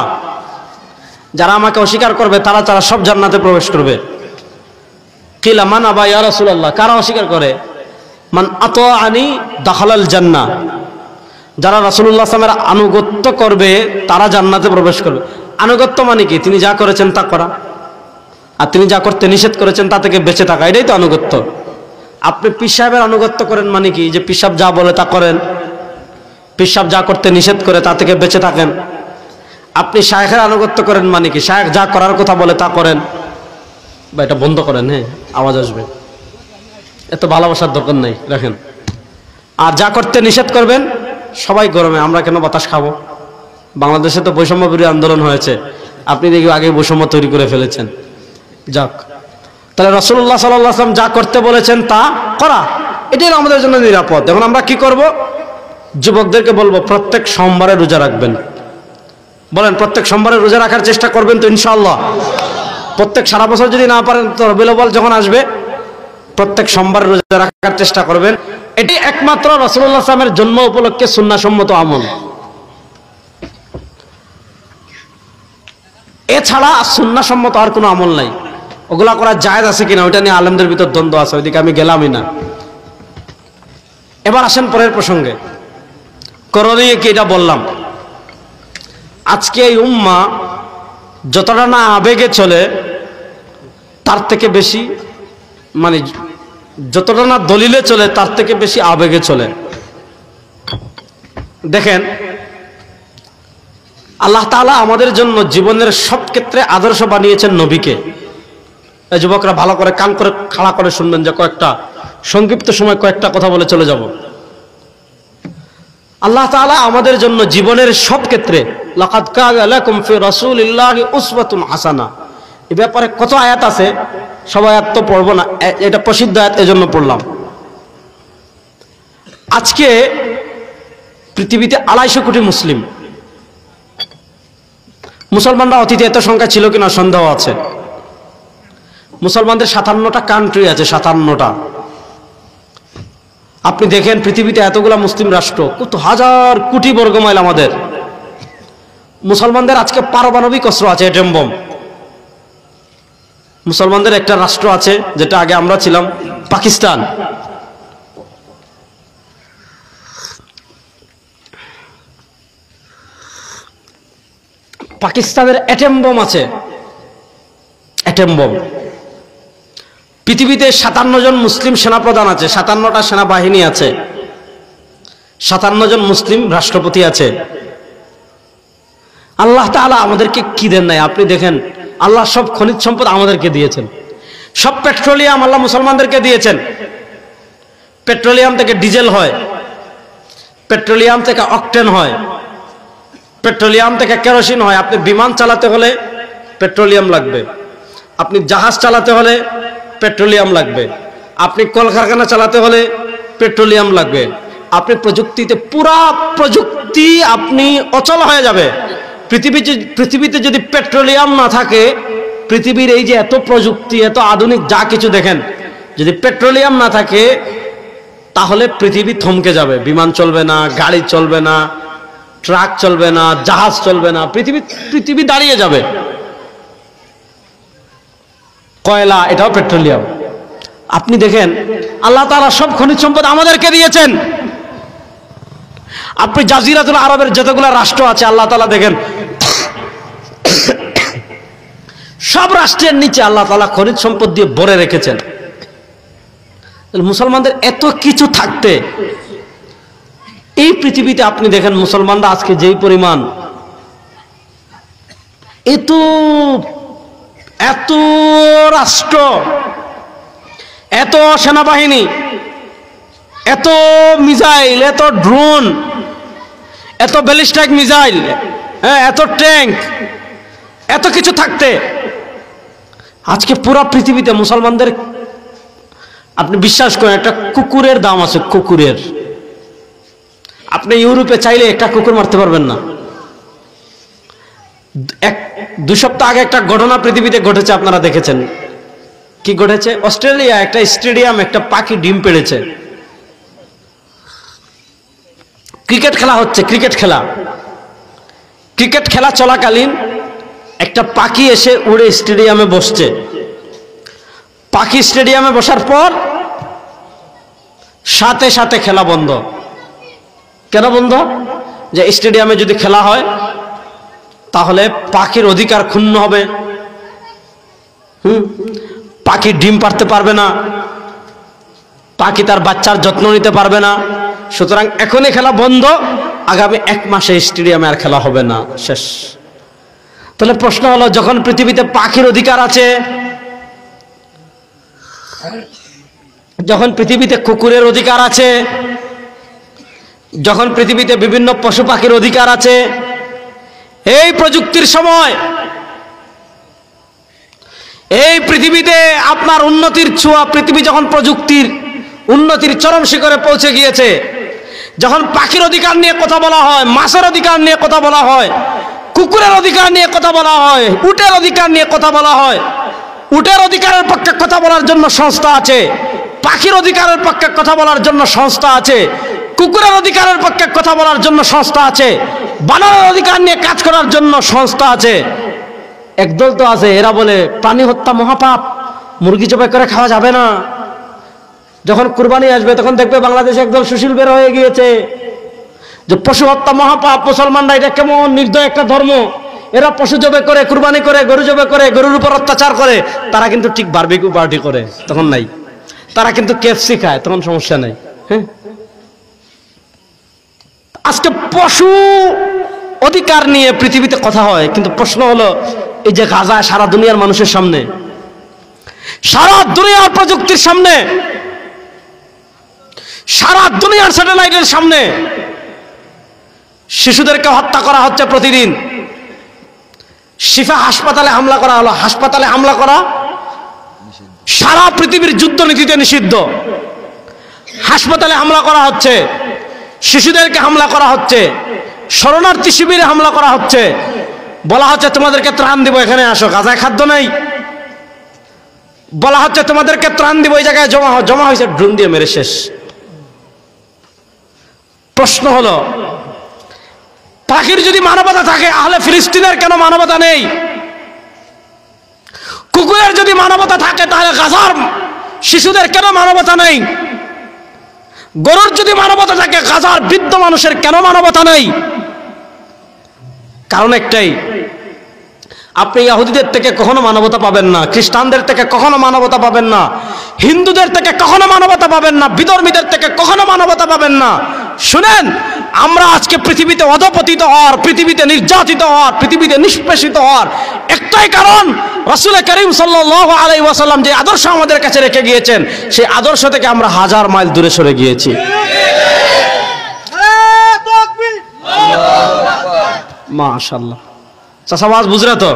যারা আমাকে অস্বীকার করবে তারা সব জান্নাতে প্রবেশ করবে। কিলা মান আবা ইয়া রাসূলুল্লাহ, কারা অস্বীকার করে? মান আতাআনি দাখালাল জান্নাহ। যারা রাসূলুল্লাহ সাল্লাল্লাহু আলাইহি ওয়াসাল্লামের আনুগত্য করবে তারা জান্নাতে প্রবেশ করবে। আনুগত্য মানে কি? তিনি যা করেছেন তা করা, আর তিনি যা করতে নিষেধ করেছেন তা থেকে বেঁচে থাকা, এটাই তো আনুগত্য। আপনি পীর সাহেবের আনুগত্য করেন মানে কি? যে পীর সাহেব যা বলে তা করেন, পীর সাহেব যা করতে নিষেধ করে তা থেকে বেঁচে থাকেন। আপনি শায়েখের আনুগত্য করেন মানে কি? শায়েখ যা করার কথা বলে তা করেন। বা এটা বন্ধ করেন, হ্যাঁ আওয়াজ আসবে, এত ভালোবাসার দরকার নাই, রাখেন। আর যা করতে নিষেধ করবেন, সবাই গরমে আমরা কেন বাতাস খাবো? বাংলাদেশে তো বৈষম্য বিরোধী আন্দোলন হয়েছে, আপনি দেখি আগে বৈষম্য তৈরি করে ফেলেছেন। যাক, তাহলে রাসূলুল্লাহ সাল্লাল্লাহু আলাইহি ওয়াসাল্লাম যা করতে বলেছেন তা করা, এটাই আমাদের জন্য নিরাপদ। এখন আমরা কি করব? যুবকদেরকে বলবো প্রত্যেক সোমবারে রোজা রাখবেন। বলেন প্রত্যেক সোমবারে রোজা রাখার চেষ্টা করবেন তো ইনশাআল্লাহ। প্রত্যেক সারা বছর যদি না পারেন তো রবিউল আউয়াল যখন আসবে প্রত্যেক সোমবারে রোজা রাখার চেষ্টা করবেন। এটি একমাত্র রাসূলুল্লাহ সাল্লাল্লাহু আলাইহি ওয়াসাল্লামের জন্ম উপলক্ষে সুন্নাহসম্মত আমল। এছাড়া সুন্নাহসম্মত আর কোনো আমল নাই। ওগুলা করা জায়েজ আছে কিনা ওইটা নিয়ে আলেমদের ভিতর দ্বন্দ্ব আছে, ওইদিকে আমি গেলামই না। এবার আসেন পরের প্রসঙ্গে। করণীয় কি এটা বললাম। আজকে এই উম্মাহ যতটা না আবেগে চলে তার থেকে বেশি, মানে যতটা না দলিলে চলে তার থেকে বেশি আবেগে চলে। দেখেন আল্লাহ তাআলা আমাদের জন্য জীবনের সব ক্ষেত্রে আদর্শ বানিয়েছেন নবীকে। এই যুবকরা ভালো করে কান করে খাড়া করে শুনবেন, যে কয়েকটা সংক্ষিপ্ত সময় কয়েকটা কথা বলে চলে যাব। আল্লাহ তাআলা আমাদের জন্য জীবনের সব ক্ষেত্রে লাকাদ কানা লাকুম ফি রাসূলিল্লাহি উসওয়াতুন হাসানা, এই ব্যাপারে কত আয়াত আছে, সব আয়াত তো পড়বো না, এটা প্রসিদ্ধ আয়াত এজন্য পড়লাম। আজকে পৃথিবীতে 250 কোটি মুসলিম। মুসলমানরা অতীতে এত সংখ্যা ছিল কিনা সন্দেহ আছে। মুসলমানদের 57টা কান্ট্রি আছে, 57টা। আপনি দেখেন পৃথিবীতে এতগুলা মুসলিম রাষ্ট্র, কত হাজার কোটি বর্গমাইল আমাদের। মুসলমানদের আজকে পারমাণবিক অস্ত্র আছে, এটম বম। মুসলমানদের একটা রাষ্ট্র আছে যেটা আগে আমরা ছিলাম, পাকিস্তান। পাকিস্তানের অ্যাটম বোম আছে, অ্যাটম বোম। পৃথিবীতে 57 জন মুসলিম সেনাপ্রধান আছে, 57টা সেনাবাহিনী আছে, 57 জন মুসলিম রাষ্ট্রপতি আছে। আল্লাহ তাআলা আমাদেরকে কি দেন নাই? আপনি দেখেন, আল্লাহ সব খনিজ সম্পদ আমাদেরকে দিয়েছেন। সব পেট্রোলিয়াম আল্লাহ মুসলমানদেরকে দিয়েছেন। পেট্রোলিয়াম থেকে ডিজেল হয়, পেট্রোলিয়াম থেকে অকটেন হয়, পেট্রোলিয়াম থেকে কেরোসিন হয়। আপনি বিমান চালাতে হলে পেট্রোলিয়াম লাগবে, আপনি জাহাজ চালাতে হলে পেট্রোলিয়াম লাগবে, আপনি কলকারখানা চালাতে হলে পেট্রোলিয়াম লাগবে। আপনি প্রযুক্তিতে, পুরা প্রযুক্তি আপনি অচল হয়ে যাবে। পৃথিবীতে যদি পেট্রোলিয়াম না থাকে, পৃথিবীর এই যে এত প্রযুক্তি, এত আধুনিক যা কিছু দেখেন, যদি পেট্রোলিয়াম না থাকে তাহলে পৃথিবী থমকে যাবে, বিমান চলবে না, গাড়ি চলবে না, ট্রাক চলবে না, জাহাজ চলবে না, পৃথিবী দাঁড়িয়ে যাবে। কয়লা, এটাও পেট্রোলিয়াম। আপনি দেখেন আল্লাহ তাআলা সব খনিজ সম্পদ আমাদেরকে দিয়েছেন। আপনি জাজিরাতুল আরবের যতগুলো রাষ্ট্র আছে আল্লাহ তাআলা দেখেন সব রাষ্ট্রের নিচে আল্লাহ তাআলা খনিজ সম্পদ দিয়ে ভরে রেখেছেন। মুসলমানদের এত কিছু থাকতে এই পৃথিবীতে আপনি দেখেন মুসলমানরা আজকে যেই পরিমাণ, এত এত রাষ্ট্র, এত সেনাবাহিনী, এত মিসাইল, এত ড্রোন, এত ব্যালিস্টিক মিসাইল, এত ট্যাঙ্ক, এত কিছু থাকতে আজকে পুরো পৃথিবীতে মুসলমানদের, আপনি বিশ্বাস করেন একটা কুকুরের দাম আছে, কুকুরের। আপনি ইউরোপে চাইলে একটা কুকুর মারতে পারবেন না। 2 সপ্তাহ আগে একটা ঘটনা পৃথিবীতে ঘটেছে, আপনারা দেখেছেন। কি ঘটেছে? অস্ট্রেলিয়া একটা স্টেডিয়াম একটা পাখি ডিম পেড়েছে। ক্রিকেট খেলা হচ্ছে, ক্রিকেট খেলা চলাকালীন একটা পাখি এসে উড়ে স্টেডিয়ামে বসছে। পাখি স্টেডিয়ামে বসার পর সাথে সাথে খেলা বন্ধ। কেন বন্ধ? যে স্টেডিয়ামে যদি খেলা হয় তাহলে পাখির অধিকার ক্ষুণ্ণ হবে, পাখি ডিম পাড়তে পারবে না, পাখি তার বাচ্চার যত্ন নিতে পারবে না। সুতরাং এখনই খেলা বন্ধ, আগামী 1 মাসে স্টেডিয়ামে আর খেলা হবে না, শেষ। তাহলে প্রশ্ন হলো, যখন পৃথিবীতে পাখির অধিকার আছে, যখন পৃথিবীতে কুকুরের অধিকার আছে, যখন পৃথিবীতে বিভিন্ন পশু পাখির অধিকার আছে, এই প্রযুক্তির সময়, এই পৃথিবীতে আপনার উন্নতির ছোঁয়া, পৃথিবী যখন প্রযুক্তির উন্নতির চরম শিখরে পৌঁছে গিয়েছে, যখন পাখির অধিকার নিয়ে কথা বলা হয়, মাছের অধিকার নিয়ে কথা বলা হয়, কুকুরের অধিকার নিয়ে কথা বলা হয়, উটের অধিকার নিয়ে কথা বলা হয়, উটের অধিকারের পক্ষে কথা বলার জন্য সংস্থা আছে, পাখির অধিকারের পক্ষে কথা বলার জন্য সংস্থা আছে, কুকুরের অধিকারের পক্ষে কথা বলার জন্য সংস্থা আছে, বানরের অধিকার নিয়ে কাজ করার জন্য সংস্থা আছে। একদল তো আছে এরা বলে প্রাণী হত্যা মহাপাপ, মুরগি জবাই করে খাওয়া যাবে না। যখন কুরবানি আসবে তখন দেখবে বাংলাদেশে একদল সুশীল বের হয়ে গিয়েছে যে পশু হত্যা মহাপাপ, মুসলমানরা এটা কেমন নির্দয় একটা ধর্ম, এরা পশু জবাই করে, কুরবানি করে, গরু জবাই করে, গরুর উপর অত্যাচার করে। তারা কিন্তু ঠিক বারবিকিউ পার্টি করে, তখন নাই। তারা কিন্তু কেএফসি খায়, তখন সমস্যা নাই। হ্যাঁ, আজকে পশু অধিকার নিয়ে পৃথিবীতে কথা হয়, কিন্তু প্রশ্ন হলো এই যে গাজা সারা দুনিয়ার মানুষের সামনে, সারা দুনিয়ার প্রযুক্তির সামনে, সারা দুনিয়ার স্যাটেলাইটের সামনে শিশুদেরকে হত্যা করা হচ্ছে প্রতিদিন। শিফা হাসপাতালে হামলা করা হলো, হাসপাতালে হামলা করা সারা পৃথিবীর যুদ্ধনীতিতে নিষিদ্ধ। হাসপাতালে হামলা করা হচ্ছে, শিশুদেরকে হামলা করা হচ্ছে, শরণার্থী শিবিরে হামলা করা হচ্ছে, বলা হচ্ছে তোমাদেরকে ত্রাণ দিব, এখানে আসো, গাজায় খাদ্য নেই, বলা হচ্ছে তোমাদেরকে ত্রাণ দিব, এই জায়গায় জমা হয়েছে, ড্রোন দিয়ে মেরে শেষ। প্রশ্ন হলো, পাখির যদি মানবতা থাকে তাহলে ফিলিস্তিনের কেন মানবতা নেই? কুকুরের যদি মানবতা থাকে তাহলে গাজার শিশুদের কেন মানবতা নেই? গরুর যদি মানবতা থাকে গাজার বৃদ্ধ মানুষের কেন মানবতা নেই? কারণ একটাই, আপনি ইহুদিদের থেকে কখনো মানবতা পাবেন না, খ্রিস্টানদের থেকে কখনো মানবতা পাবেন না, হিন্দুদের থেকে কখনো মানবতা পাবেন না, বিধর্মীদের থেকে কখনো মানবতা পাবেন না। শুনেন, আমরা আজকে পৃথিবীতে অধপতিত হওয়ার, পৃথিবীতে নির্যাতিত হওয়ার, পৃথিবীতে নিষ্পেষিত হওয়ার একটাই কারণ, রাসূল করিম সাল্লাল্লাহু আলাইহি ওয়াসাল্লাম যে আদর্শ আমাদের কাছে রেখে গিয়েছেন, সেই আদর্শ থেকে আমরা 1000 মাইল দূরে সরে গিয়েছি। মাশাআল্লাহ। চাষাবাজ বুঝলে তো?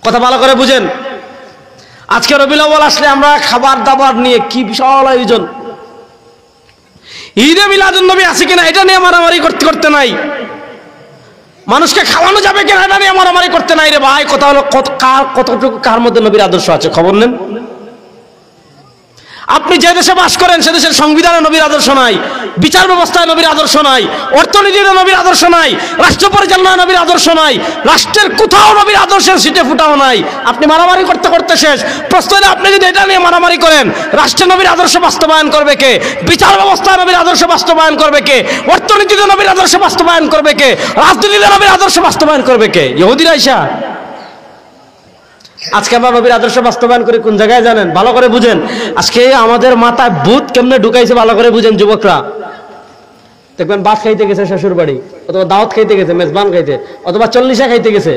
কথা ভালো করে বুঝেন। আজকে রবিউল আউয়াল আসলে আমরা খাবার দাবার নিয়ে কি বিশাল আয়োজন। ঈদে মিলাদুন নবী আছে কিনা এটা নিয়ে মারামারি করতে নাই, মানুষকে খাওয়ানো যাবে কিনা এটা নিয়ে মারামারি করতে নাই রে ভাই। কথা হলো কতটুকু কার মধ্যে নবীর আদর্শ আছে খবর নেন। আপনি যে দেশে বাস করেন সে দেশের সংবিধানে নবীর আদর্শ নাই, বিচার ব্যবস্থায় নবীর আদর্শ নাই, অর্থনীতিতে নবীর আদর্শ নাই, রাষ্ট্র পরিচালনায় নবীর আদর্শ নাই, রাষ্ট্রের কোথাও নবীর আদর্শের সিটে ফুটাও নাই। আপনি মারামারি করতে করতে শেষ। প্রশ্ন হলো, আপনি যদি এটা নিয়ে মারামারি করেন, রাষ্ট্রে নবীর আদর্শ বাস্তবায়ন করবে কে? বিচার ব্যবস্থায় নবীর আদর্শ বাস্তবায়ন করবে কে? অর্থনীতিতে নবীর আদর্শ বাস্তবায়ন করবে কে? রাজনীতিতে নবীর আদর্শ বাস্তবায়ন করবে কে? ইহুদিরা আইসা। আজকে আমরা নবীর আদর্শ বাস্তবায়ন করি কোন জায়গায় জানেন? ভালো করে বুঝেন। আজকে আমাদের মাথায় ভূত কেমনে ঢুকাইছে ভালো করে বুঝেন যুবকরা। দেখবেন ভাত খাইতে গেছে শ্বশুর বাড়ি, অথবা দাওয়াত খাইতে গেছে, মেজবান খাইতে, অথবা 40 খাইতে গেছে।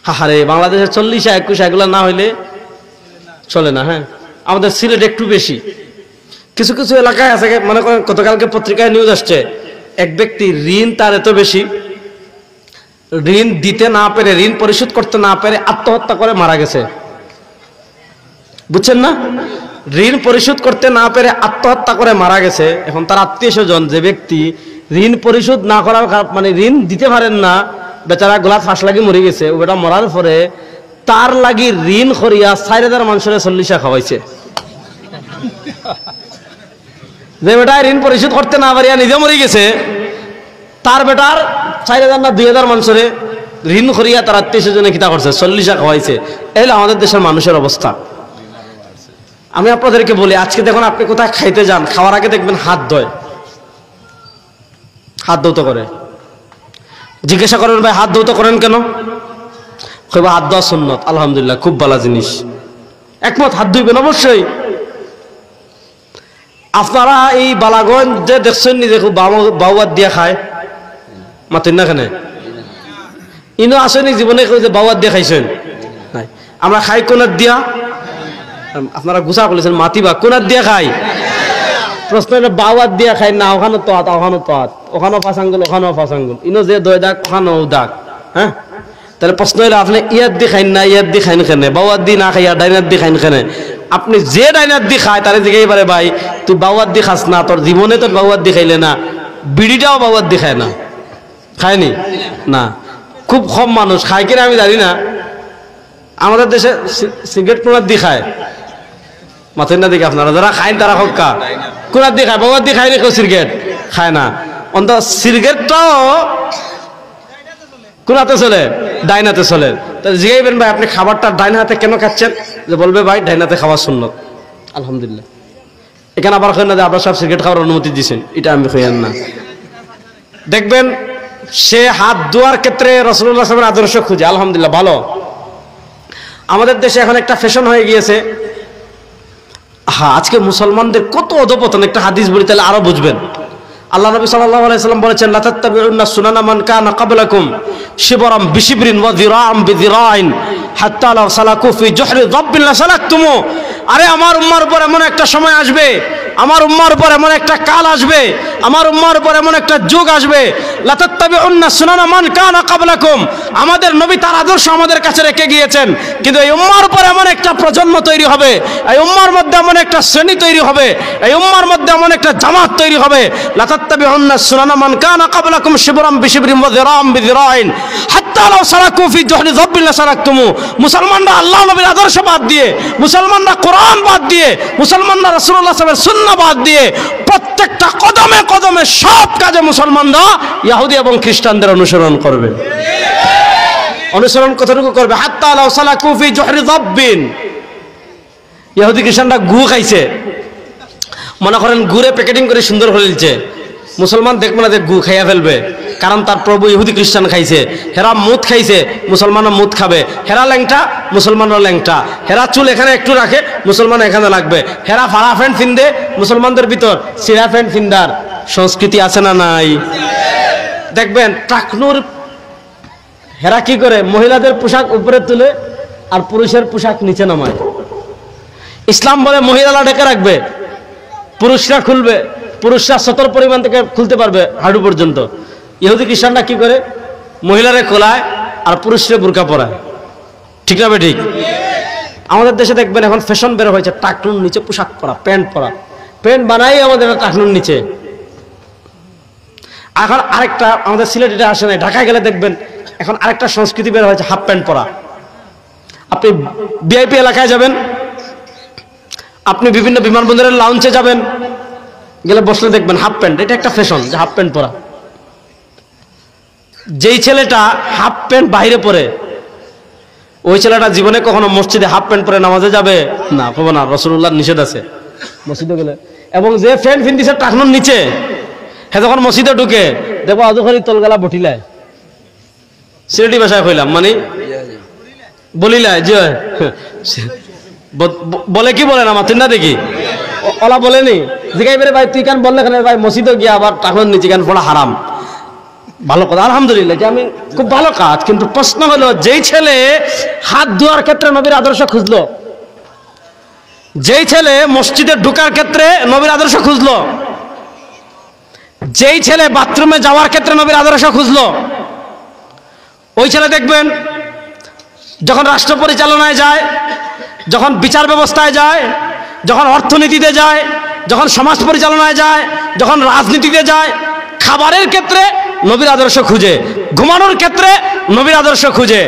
হাহারে, বাংলাদেশের 40 21 এগুলো না হইলে চলে না। হ্যাঁ, আমাদের সিলেট একটু বেশি। কিছু কিছু এলাকায় আছে, মনে করেন গতকালকে পত্রিকায় নিউজ আসছে, এক ব্যক্তি ঋণ তার এত বেশি, ঋণ দিতে না পেরে, ঋণ পরিশোধ করতে না পেরে আত্মহত্যা করে মারা গেছে। বুঝছেন না? ঋণ পরিশোধ করতে না পেরে আত্মহত্যা করে মারা গেছে। এখন তার আত্মীয় স্বজন, যে ব্যক্তি ঋণ পরিশোধ না করার মানে ঋণ দিতে পারেন না, বেচারা গোলা ফাঁস লাগি মরে গেছে। ওটা মরার পরে তার লাগি ঋণ করিয়া 4000 মানুষের 40 খাওয়াইছে। যে বেটা ঋণ পরিশোধ করতে না পারিয়া নিজে মরে গেছে, তার বেটার 4000 না 2000 মানুষের ঋণ করিয়া তার আত্মীয় স্বজনে কিতা করছে, 40 খাওয়াইছে। এই আমাদের দেশের মানুষের অবস্থা। আমি আপনাদেরকে বলি, আজকে দেখুন আপনি কোথায় খাইতে যান, খাওয়ার আগে দেখবেন হাত ধোয়, হাত ধৌত করে। জিজ্ঞাসা করেন, ভাই হাত ধৌত করেন কেন? কইবা হাত ধোয়া সুন্নত। আলহামদুলিল্লাহ, খুব ভালো জিনিস, একমত, হাত ধুইবেন অবশ্যই। আপনারা এই বালাগঞ্জ যে দেখছেন নি, দেখো বাউয়াত দিয়া খায়, মাতেন না কেন? ইনো আসেনি জীবনে যে বাউয়াত দিয়া খাইছেন? নাই। আমরা খাই কোনার দিয়া, আপনারা গুছা বলেছেন মাতিবা, কোনার দিয়া খাই। প্রশ্ন হলো বাউয়াত দিয়া খাই না, ওখানে তো হাত, ওখানে তো হাত, ওখানেও 5 আঙ্গুল, ওখানেও 5 আঙ্গুল, ইনো যে 2 দাগ, ওখানেও দাগ। হ্যাঁ, তাহলে প্রশ্ন হলো আপনি ইয়াদ দি খাইন না, ইয়াদ দি খাইন কেন? বাউয়াত দি না খাইয়া ডাইনাত দি খাইন কেন? আপনি যে ডাইনাত দি খায় তারে জিজ্ঞাসা এবারে, ভাই তুই বাউয়াত দি খাস না, তোর জীবনে তোর বাউয়াত দি খাইলে না, বিড়িটাও বাউয়াত দি খায় না, খায়নি না। খুব কম মানুষ খায় কিনা আমি জানি না। আমাদের দেশে সিগারেট কোনার দি খায়, মাথেন না দিকে আপনারা যারা খাইন তারা হক্কা কোনার দি খায়, বাউয়াত দি খায় না, কেউ সিগারেট খায় না। অন্ত সিগারেটটাও কোনাতে চলে, ডাইনাতে চলে। তাহলে জিজ্ঞাসবেন, ভাই আপনি খাবারটা ডাইন হাতে কেন খাচ্ছেন? যে বলবে, ভাই ডাইনাতে খাওয়া সুন্নত। আলহামদুলিল্লাহ। এখানে আবার কই না যে আপনারা সব সিগারেট খাওয়ার অনুমতি দিচ্ছেন, এটা আমি কইয়েন না। দেখবেন সে হাত ধোয়ার ক্ষেত্রে রাসূলুল্লাহ সাল্লাল্লাহু আলাইহি ওয়াসাল্লামের আদর্শ খুঁজে। আলহামদুলিল্লাহ, ভালো। আমাদের দেশে এখন একটা ফ্যাশন হয়ে গিয়েছে। হ্যাঁ, আজকে মুসলমানদের কত অধপতন, একটা হাদিস বলি তাহলে আরো বুঝবেন। আল্লাহ নবী সাল্লাল্লাহু আলাইহি ওয়াসাল্লাম বলেছেন, লা তাত্তাবিউন্না সুনানা মান কানা ক্বাবলাকুম শিবরাম বিশিবরিন ওয়া যিরাআম বিযিরাইন হাত্তা লাউ সালাকু ফি জুহরি যাব্বিন লা সালাকতুমু। আরে আমার উম্মার উপর এমন একটা সময় আসবে, আমার উম্মার উপর এমন একটা কাল আসবে, আমার উম্মার উপর এমন একটা যুগ আসবে, লা তাত্তাবিউন্না সুনানা মান কানা ক্বাবলাকুম। আমাদের নবী তার আদর্শ আমাদের কাছে রেখে গিয়েছেন, কিন্তু এই উম্মার উপর এমন একটা প্রজন্ম তৈরি হবে, এই উম্মার মধ্যে এমন একটা শ্রেণী তৈরি হবে, এই উম্মার মধ্যে এমন একটা জামাত তৈরি হবে, লা তাত্তাবিউন্না সুনানা মান কানা ক্বাবলাকুম শিবরাম বিশিবরিন ওয়া যিরাআম বিযিরাইন হাত্তা লাউ সালাকু ফি জুহরি যাব্বিন লা সালাকতুমু। মুসলমানরা আল্লাহ নবীর আদর্শ বাদ দিয়ে, মুসলমানরা কোরআন বাদ দিয়ে, মুসলমানরা রাসূলুল্লাহ সাল্লাল্লাহু আলাইহি ওয়াসাল্লামের সুন্নাহ বাদ দিয়ে প্রত্যেকটা কদমে কদমে সব কাজে মুসলমানরা ইহুদি এবং খ্রিস্টানদের অনুসরণ করবে। অনুসরণ কতটুকু করবে? হাত্তা লাউ সালাকু ফি জুহরি যাব্বিন। ইহুদি খ্রিস্টানরা গু খাইছে, মনে করেন গুড়ে প্যাকেটিং করে সুন্দর করে দিচ্ছে, মুসলমান দেখবে না যে গু খাইয়া ফেলবে, কারণ তার প্রভু ইহুদি খ্রিস্টান খাইছে। হেরা মুদ খাইছে, মুসলমানরা মুদ খাবে। হেরা ল্যাংটা, মুসলমানরা ল্যাংটা। হেরা চুল এখানে একটু রাখে, মুসলমান এখানে লাগবে। হেরা ফাড়া প্যান্ট ফিন্দে, মুসলমানদের ভিতর সিরা প্যান্ট ফিন্দার সংস্কৃতি আছে না নাই? দেখবেন টাকনুর হেরা কি করে, মহিলাদের পোশাক উপরে তুলে আর পুরুষের পোশাক নিচে নামায়। ইসলাম বলে মহিলারা ঢেকে রাখবে, পুরুষরা খুলবে, পুরুষরা 70 পরিমাণ থেকে খুলতে পারবে হাঁটু পর্যন্ত। ইহুদি খ্রিস্টানরা কি করে, মহিলারে খোলায় আর পুরুষরা বুরকা পরায়। ঠিক না বে ঠিক? আমাদের দেশে দেখবেন এখন ফ্যাশন বের হয়েছে টাকনুর নিচে পোশাক পরা, প্যান্ট পরা, প্যান্ট বানাই আমাদের টাকনুর নিচে। এখন আরেকটা আমাদের সিলেট এটা আসে না, ঢাকায় গেলে দেখবেন এখন আরেকটা সংস্কৃতি বের হয়েছে হাফ প্যান্ট পরা। আপনি ভিআইপি এলাকায় যাবেন, আপনি বিভিন্ন বিমানবন্দরের লাউঞ্জে যাবেন, গেলে বসলে দেখবেন হাফ প্যান্ট, এটা একটা ফ্যাশন যে হাফ প্যান্ট পরা। যেই ছেলেটা হাফ প্যান্ট বাইরে পরে, ওই ছেলেটা জীবনে কখনো মসজিদে হাফ প্যান্ট পরে নামাজে যাবে না, পাবো না, রাসূলুল্লাহর নিষেধ আছে মসজিদে গেলে। এবং যে ফ্যান ফিন্দিছে টাকনোর নিচে, হ্যাঁ যখন মসজিদে ঢুকে দেখবো আজখানি তলগালা বটিলায়, সিলেটি ভাষায় কইলাম, মানে বলিলায় যে বলে কি বলেন আমার তিন না দেখি ওলা বলেনি জিগাইবারে ভাই তুই কেন বললে ভাই মসজিদে গিয়ে আবার টাকনোর নিচে কেন পড়া হারাম। ভালো কথা, আলহামদুলিল্লাহ, যে আমি খুব ভালো কাজ। কিন্তু প্রশ্ন হলো, যেই ছেলে হাত ধোয়ার ক্ষেত্রে নবীর আদর্শ খুঁজলো, যেই ছেলে মসজিদে ঢোকার ক্ষেত্রে নবীর আদর্শ খুঁজলো, যেই ছেলে বাথরুমে যাওয়ার ক্ষেত্রে নবীর আদর্শ খুঁজলো, ওই ছেলে দেখবেন যখন রাষ্ট্র পরিচালনায় যায়, যখন বিচার ব্যবস্থায় যায়, যখন অর্থনীতিতে যায়, যখন সমাজ পরিচালনায় যায়, যখন রাজনীতিতে যায়, খাবারের ক্ষেত্রে নবীর আদর্শ খুঁজে, ঘুমানোর ক্ষেত্রে নবীর আদর্শ খুঁজে,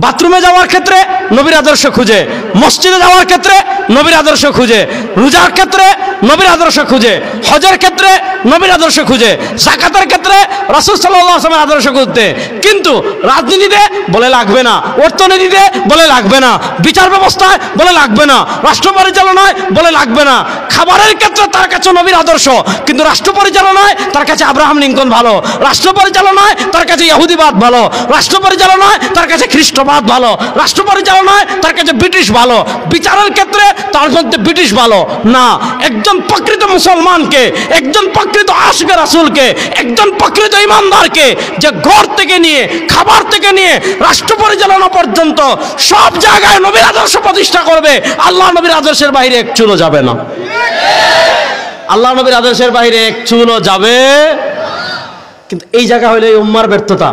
বাথরুমে যাওয়ার ক্ষেত্রে নবীর আদর্শ খুঁজে, মসজিদে যাওয়ার ক্ষেত্রে নবীর আদর্শ খুঁজে, রোজার ক্ষেত্রে নবীর আদর্শ খুঁজে, হজের ক্ষেত্রে নবীর আদর্শ খুঁজে, যাকাতের ক্ষেত্রে রাসূল সাল্লাল্লাহু আলাইহি ওয়াসাল্লামের আদর্শ খুঁজতে। কিন্তু রাজনীতিতে বলে লাগবে না, অর্থনীতিতে বলে লাগবে না, বিচার ব্যবস্থায় বলে লাগবে না, রাষ্ট্র পরিচালনায় বলে লাগবে না। খাবারের ক্ষেত্রে তার কাছে নবীর আদর্শ, কিন্তু রাষ্ট্র পরিচালনায় তার কাছে আব্রাহাম লিঙ্কন ভালো, রাষ্ট্র পরিচালনায় তার কাছে ইহুদিবাদ ভালো, রাষ্ট্র পরিচালনায় তার কাছে খ্রিস্টবাদ ভালো, রাষ্ট্র পরিচালনায় তার কাছে ব্রিটিশ ভালো, বিচারের ক্ষেত্রে তার মধ্যে ব্রিটিশ ভালো না। একজন প্রকৃত মুসলমানকে, একজন প্রকৃত আশিকে রাসূলকে, একজন প্রকৃত ইমানদারকে, যে ঘর থেকে নিয়ে খাবার থেকে নিয়ে রাষ্ট্র পরিচালনা পর্যন্ত সব জায়গায় নবীর আদর্শ প্রতিষ্ঠা করবে, আল্লাহ নবীর আদর্শের বাইরে এক চুলও যাবে না। আল্লাহ নবীর আদর্শের বাইরে এক চুলও যাবে। কিন্তু এই জায়গা হইলে এই উম্মার ব্যর্থতা।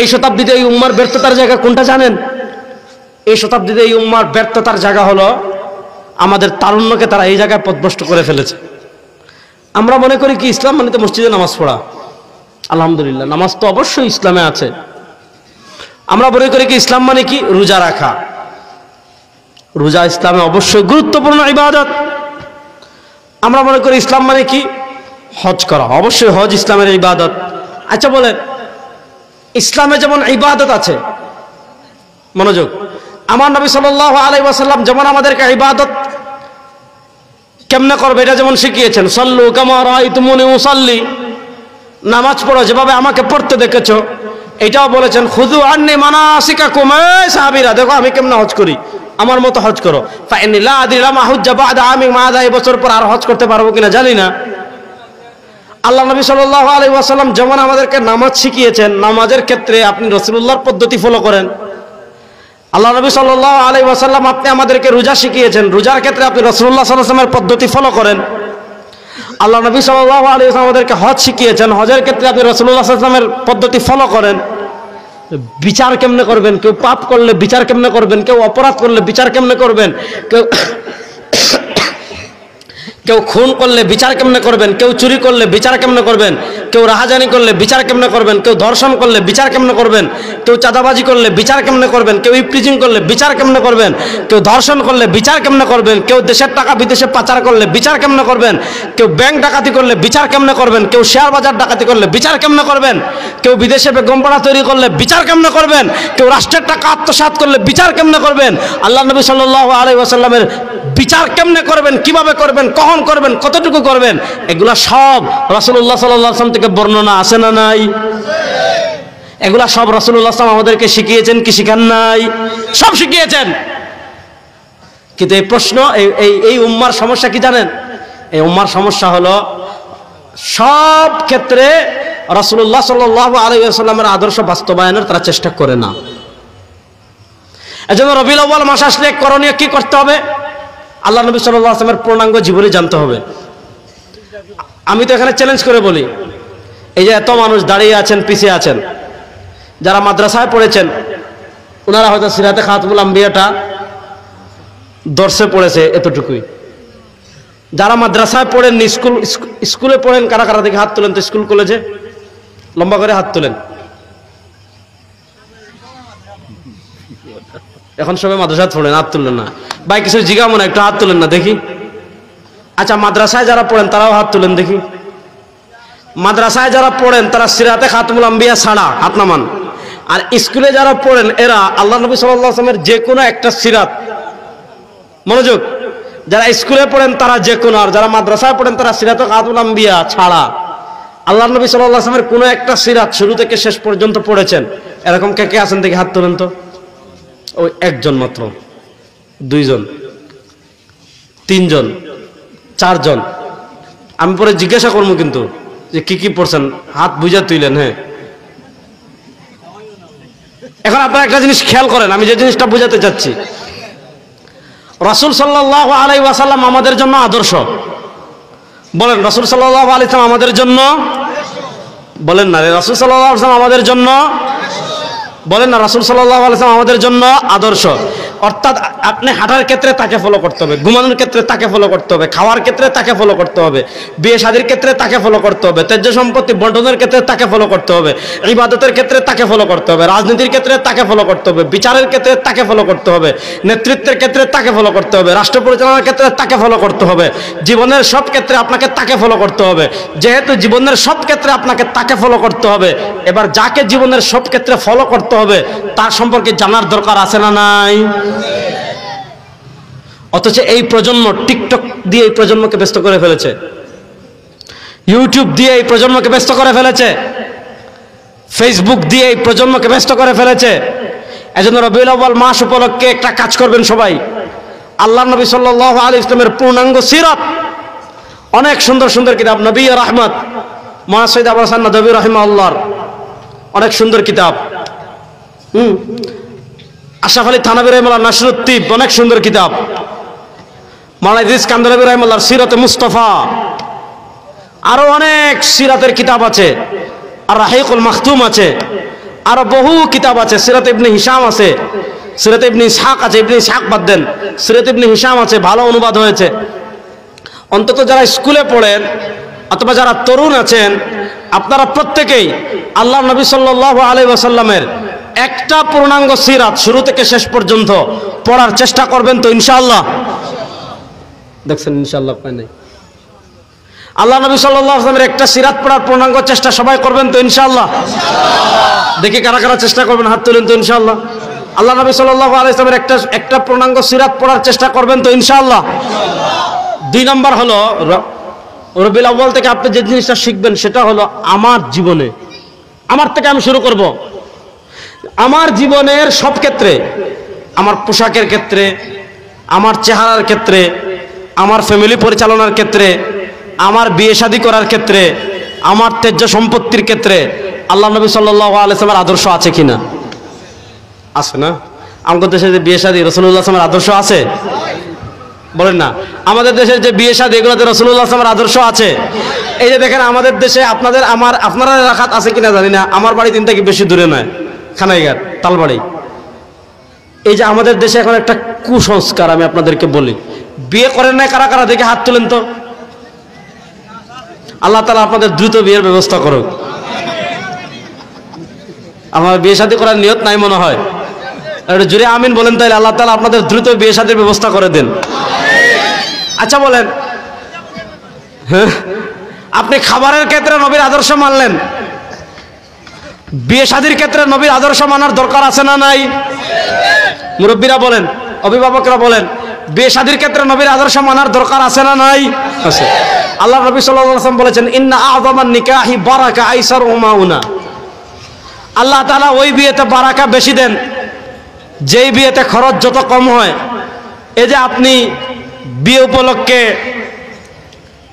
এই শতাব্দীতে এই উম্মার ব্যর্থতার জায়গা কোনটা জানেন? এই শতাব্দীতে এই উম্মার ব্যর্থতার জায়গা হলো আমাদের তারুণ্যকে তারা এই জায়গায় পথভ্রষ্ট করে ফেলেছে। আমরা মনে করি কি ইসলাম মানে তো মসজিদে নামাজ পড়া। আলহামদুলিল্লাহ, নামাজ তো অবশ্যই ইসলামে আছে। আমরা মনে করি কি ইসলাম মানে কি রোজা রাখা। রোজা ইসলামে অবশ্যই গুরুত্বপূর্ণ ইবাদত। আমরা মনে করি ইসলাম মানে কি হজ করা, অবশ্যই হজ ইসলামের ইবাদত। আচ্ছা বলেন, ইসলামে যেমন ইবাদত আছে, মনোযোগ, আমার নবী সাল্লাল্লাহু আলাইহি ওয়াসাল্লাম যেমন আমাদেরকে ইবাদত কেমনে করবে এটা যেমন শিখিয়েছেন, সাল্লু কামা রাআইতুমুনি উসাল্লি, নামাজ পড়ো যেভাবে আমাকে পড়তে দেখেছো, এটাও বলেছেন খুযু আন্নী মানাসিকাকুম, সাহাবীরা দেখো আমি কেমনে হজ করি, আমার মতো হজ করো। ফাইন্নী লা আদরি লামা হুজ্জা বাদা আমি মাদা, এই বছর পর আর হজ করতে পারবো কিনা জানি না। আল্লাহ নবী সাল্লাল্লাহু আলাইহি ওয়াসাল্লাম যেমন আমাদেরকে নামাজ শিখিয়েছেন, নামাজের ক্ষেত্রে আপনি রাসূলুল্লাহর পদ্ধতি ফলো করেন। আল্লাহ নবী সাল্লাল্লাহু আলাইহি ওয়াসাল্লাম আপনি আমাদেরকে রোজা শিখিয়েছেন, রোজার ক্ষেত্রে আপনি রাসূলুল্লাহ সাল্লাল্লাহু আলাইহি ওয়াসাল্লামের পদ্ধতি ফলো করেন। আল্লাহ নবী সাল্লাল্লাহু আলাইহি ওয়াসাল্লাম আমাদেরকে হজ শিখিয়েছেন, হজের ক্ষেত্রে আপনি রাসূলুল্লাহ সাল্লাল্লাহু আলাইহি ওয়াসাল্লামের পদ্ধতি ফলো করেন। বিচার কেমনে করবেন, কেউ পাপ করলে বিচার কেমনে করবেন, কেউ অপরাধ করলে বিচার কেমনে করবেন, কেউ খুন করলে বিচার কেমনে করবেন, কেউ চুরি করলে বিচার কেমনে করবেন, কেউ রাহাজানি করলে বিচার কেমনে করবেন, কেউ ধর্ষণ করলে বিচার কেমনে করবেন, কেউ চাঁদাবাজি করলে বিচার কেমনে করবেন, কেউ ইফটিজিং করলে বিচার কেমনে করবেন, কেউ ধর্ষণ করলে বিচার কেমনে করবেন, কেউ দেশের টাকা বিদেশে পাচার করলে বিচার কেমনে করবেন, কেউ ব্যাংক ডাকাতি করলে বিচার কেমনে করবেন, কেউ শেয়ার বাজার ডাকাতি করলে বিচার কেমনে করবেন, কেউ বিদেশে বেগমপাড়া তৈরি করলে বিচার কেমনে করবেন, কেউ রাষ্ট্রের টাকা আত্মসাৎ করলে বিচার কেমনে করবেন। আল্লাহ নবী সাল্লাল্লাহু আলাইহি ওয়াসাল্লামের বিচার কেমনে করবেন, কিভাবে করবেন, কখন করবেন, কতটুকু করবেন, এগুলা সব রাসূলুল্লাহ সাল্লাল্লাহু আলাইহি ওয়াসাল্লাম থেকে বর্ণনা আছে না নাই? এগুলা সব রাসূলুল্লাহ সাল্লাল্লাহু আলাইহি ওয়াসাল্লাম আমাদেরকে শিখিয়েছেন কি শিখান নাই? সব শিখিয়েছেন। কিন্তু এই প্রশ্ন, এই উম্মার সমস্যা কি জানেন? এই উম্মার সমস্যা হলো সব ক্ষেত্রে রাসূলুল্লাহ সাল্লাল্লাহু আলাইহি ওয়াসাল্লামের আদর্শ বাস্তবায়নের তারা চেষ্টা করে না। এজন্য রবিউল আউয়াল মাস আসলে করণীয় কি করতে হবে? আল্লাহ নবী সাল্লাল্লাহু আলাইহি ওয়াসাল্লামের পূর্ণাঙ্গ জীবনী জানতে হবে। আমি তো এখানে চ্যালেঞ্জ করে বলি, এই যে এত মানুষ দাঁড়িয়ে আছেন, পিছিয়ে আছেন, যারা মাদ্রাসায় পড়েছেন ওনারা হয়তো সিরাতে খাতমুল আম্বিয়াটা দর্শে পড়েছে এতটুকুই। যারা মাদ্রাসায় পড়েন, স্কুলে পড়েন, কারা কারা থেকে হাত তোলেন তো, স্কুল কলেজে লম্বা করে হাত তোলেন। এখন সবাই মাদ্রাসায় পড়েন, হাত তুললেন না ভাই, কিছু জিগা মনে একটু হাত তুলেন না দেখি। আচ্ছা মাদ্রাসায় যারা পড়েন তারাও হাত তুলেন দেখি। মাদ্রাসায় যারা পড়েন তারা সিরাতে খাতমুল আম্বিয়া ছাড়া হাত নামান। আর স্কুলে যারা পড়েন এরা আল্লাহ নবী সাল্লাল্লাহু আলাইহি ওয়াসাল্লামের যে কোনো একটা সিরাত, মনোযোগ, যারা স্কুলে পড়েন তারা যে কোনো, আর যারা মাদ্রাসায় পড়েন তারা সিরাতে খাতমুল আম্বিয়া ছাড়া আল্লাহ নবী সাল্লাল্লাহু আলাইহি ওয়াসাল্লামের কোনো একটা সিরাত শুরু থেকে শেষ পর্যন্ত পড়েছেন। এরকম কে কে আছেন দেখি হাত তোলেন তো। ওই একজন মাত্র, দুইজন, তিনজন, চারজন। আমি পরে জিজ্ঞাসা করবো কিন্তু যে কি কি পড়ছেন, হাত বুঝা তুইলেন। হ্যাঁ, এখন আপনারা একটা জিনিস খেয়াল করেন, আমি যে জিনিসটা বুঝাতে চাচ্ছি, রাসূল সাল্লাল্লাহু আলাইহি ওয়াসাল্লাম আমাদের জন্য আদর্শ। বলেন রাসূল সাল্লাল্লাহু আলাইহি ওয়াসাল্লাম আমাদের জন্য, বলেন না রাসূল সাল্লাল্লাহু আলাইহি ওয়াসাল্লাম আমাদের জন্য, বলেন না রাসূল সাল্লাল্লাহু আলাইহি ওয়াসাল্লাম আমাদের জন্য আদর্শ। অর্থাৎ আপনি হাঁটার ক্ষেত্রে তাকে ফলো করতে হবে, ঘুমানোর ক্ষেত্রে তাকে ফলো করতে হবে, খাওয়ার ক্ষেত্রে তাকে ফলো করতে হবে, বিয়ে শাদীর ক্ষেত্রে তাকে ফলো করতে হবে, ত্যায্য সম্পত্তি বন্টনের ক্ষেত্রে তাকে ফলো করতে হবে, ইবাদতের ক্ষেত্রে তাকে ফলো করতে হবে, রাজনীতির ক্ষেত্রে তাকে ফলো করতে হবে, বিচারের ক্ষেত্রে তাকে ফলো করতে হবে, নেতৃত্বের ক্ষেত্রে তাকে ফলো করতে হবে, রাষ্ট্র পরিচালনার ক্ষেত্রে তাকে ফলো করতে হবে, জীবনের সব ক্ষেত্রে আপনাকে তাকে ফলো করতে হবে। যেহেতু জীবনের সব ক্ষেত্রে আপনাকে তাকে ফলো করতে হবে, এবার যাকে জীবনের সব ক্ষেত্রে ফলো করতে হবে তার সম্পর্কে জানার দরকার আছে না নাই? অথচ এই প্রজন্ম টিকটক দিয়ে এই প্রজন্মকে ব্যস্ত করে ফেলেছে, ইউটিউব দিয়ে এই প্রজন্মকে ব্যস্ত করে ফেলেছে, ফেসবুক দিয়ে এই প্রজন্মকে ব্যস্ত করে ফেলেছে। এজন্য রবিউল আউয়াল মাস উপলক্ষে একটা কাজ করবেন সবাই, আল্লাহর নবী সাল্লাল্লাহু আলাইহি ওয়াসাল্লামের পূর্ণাঙ্গ সিরাত, অনেক সুন্দর সুন্দর কিতাব, নবী রাহমাত মুহাম্মদ সৈয়দ আবু হাসান নদভী রাহিমাহুল্লাহর অনেক সুন্দর কিতাব, আশরাফ আলী থানভী রাহিমাহুল্লাহ নাশরুত তিব অনেক সুন্দর কিতাব, মাওলানা ইদ্রিস কান্দলাবী রাহিমাহুল্লাহর সিরাতে মুস্তাফা, আরো অনেক সিরাতের কিতাব আছে, আর রাহিকুল মাখতুম আছে, আরো বহু কিতাব আছে, সিরাত ইবনে হিশাম আছে, সিরাত ইবনে ইসহাক আছে, ইবনে ইসহাক বাদ দেন, সিরাত ইবনে হিশাম আছে, ভালো অনুবাদ হয়েছে। অন্তত যারা স্কুলে পড়েন অথবা যারা তরুণ আছেন আপনারা প্রত্যেকেই আল্লাহ নবী সাল্লাল্লাহু আলাইহি ওয়াসাল্লামের একটা পূর্ণাঙ্গ সিরাত শুরু থেকে শেষ পর্যন্ত পড়ার চেষ্টা করবেন তো ইনশাআল্লাহ? দেখছেন ইনশাআল্লাহ পায় নাই। আল্লাহ নবী সাল্লাল্লাহু আলাইহি ওয়াসাল্লামের একটা সিরাত পড়ার পূর্ণাঙ্গ চেষ্টা সবাই করবেন তো ইনশাআল্লাহ? দেখি কারা কারা চেষ্টা করবেন, হাত তুলেন তো ইনশাআল্লাহ। আল্লাহ নবী সাল্লাল্লাহু আলাইহি ওয়াসাল্লামের একটা পূর্ণাঙ্গ সিরাত পড়ার চেষ্টা করবেন তো ইনশাআল্লাহ? দুই নম্বর হলো রবিউল আউয়াল থেকে আপনি যে জিনিসটা শিখবেন সেটা হলো আমার জীবনে, আমার থেকে আমি শুরু করব, আমার জীবনের সব ক্ষেত্রে, আমার পোশাকের ক্ষেত্রে, আমার চেহারার ক্ষেত্রে, আমার ফ্যামিলি পরিচালনার ক্ষেত্রে, আমার বিয়ে শাদী করার ক্ষেত্রে, আমার ত্যায্য সম্পত্তির ক্ষেত্রে আল্লাহ নবী সাল্লাল্লাহু আলাইহি ওয়াসাল্লামের আদর্শ আছে কিনা? আছে না? আমাদের দেশে যে বিয়ে শাদী রাসূলুল্লাহ সাল্লাল্লাহু আলাইহি ওয়াসাল্লামের আদর্শ আছে? বলেন না। আমাদের দেশের যে বিয়ে শাদী এগুলোতে রাসূলুল্লাহ সাল্লাল্লাহু আলাইহি ওয়াসাল্লামের আদর্শ আছে। এই যে দেখেন আমাদের দেশে আপনারা এলাকাত আছে কিনা জানি না, আমার বাড়ি তিন থেকে বেশি দূরে নয়, খানাইঘাট তালবাড়ি। এই যে আমাদের দেশে এখন একটা কুসংস্কার আমি আপনাদেরকে বলি, বিয়ে করেন নাই কারা কারা দেখে হাত তুলেন তো। আল্লাহ তাআলা আপনাদের দ্রুত বিয়ের ব্যবস্থা করুক। আমার বিয়ে শাদী করার নিয়ত নাই মনে হয়, একটু জোরে আমিন বলেন তাইলে আল্লাহ তাআলা আপনাদের দ্রুত বিয়ে শাদীর ব্যবস্থা করে দেন। আচ্ছা বলেন, হ্যাঁ আপনি খাবারের ক্ষেত্রে নবীর আদর্শ মানলেন, বিয়ে শাদীর ক্ষেত্রে নবীর আদর্শ মানার দরকার আছে না নাই? মুরব্বীরা বলেন, অভিভাবকরা বলেন, বিয়ে শাদীর ক্ষেত্রে নবীর আদর্শ মানার দরকার আছে না নাই? আছে। আল্লাহ নবী সাল্লাল্লাহু আলাইহি ওয়াসাল্লাম বলেছেন, ইন্না আযমান নিকাহি বারাকা আইসারুহুমা উনা। আল্লাহ তাআলা ওই বিয়েতে বারাকা বেশি দেন যেই বিয়েতে খরচ যত কম হয়। এই যে আপনি বিয়ে উপলক্ষে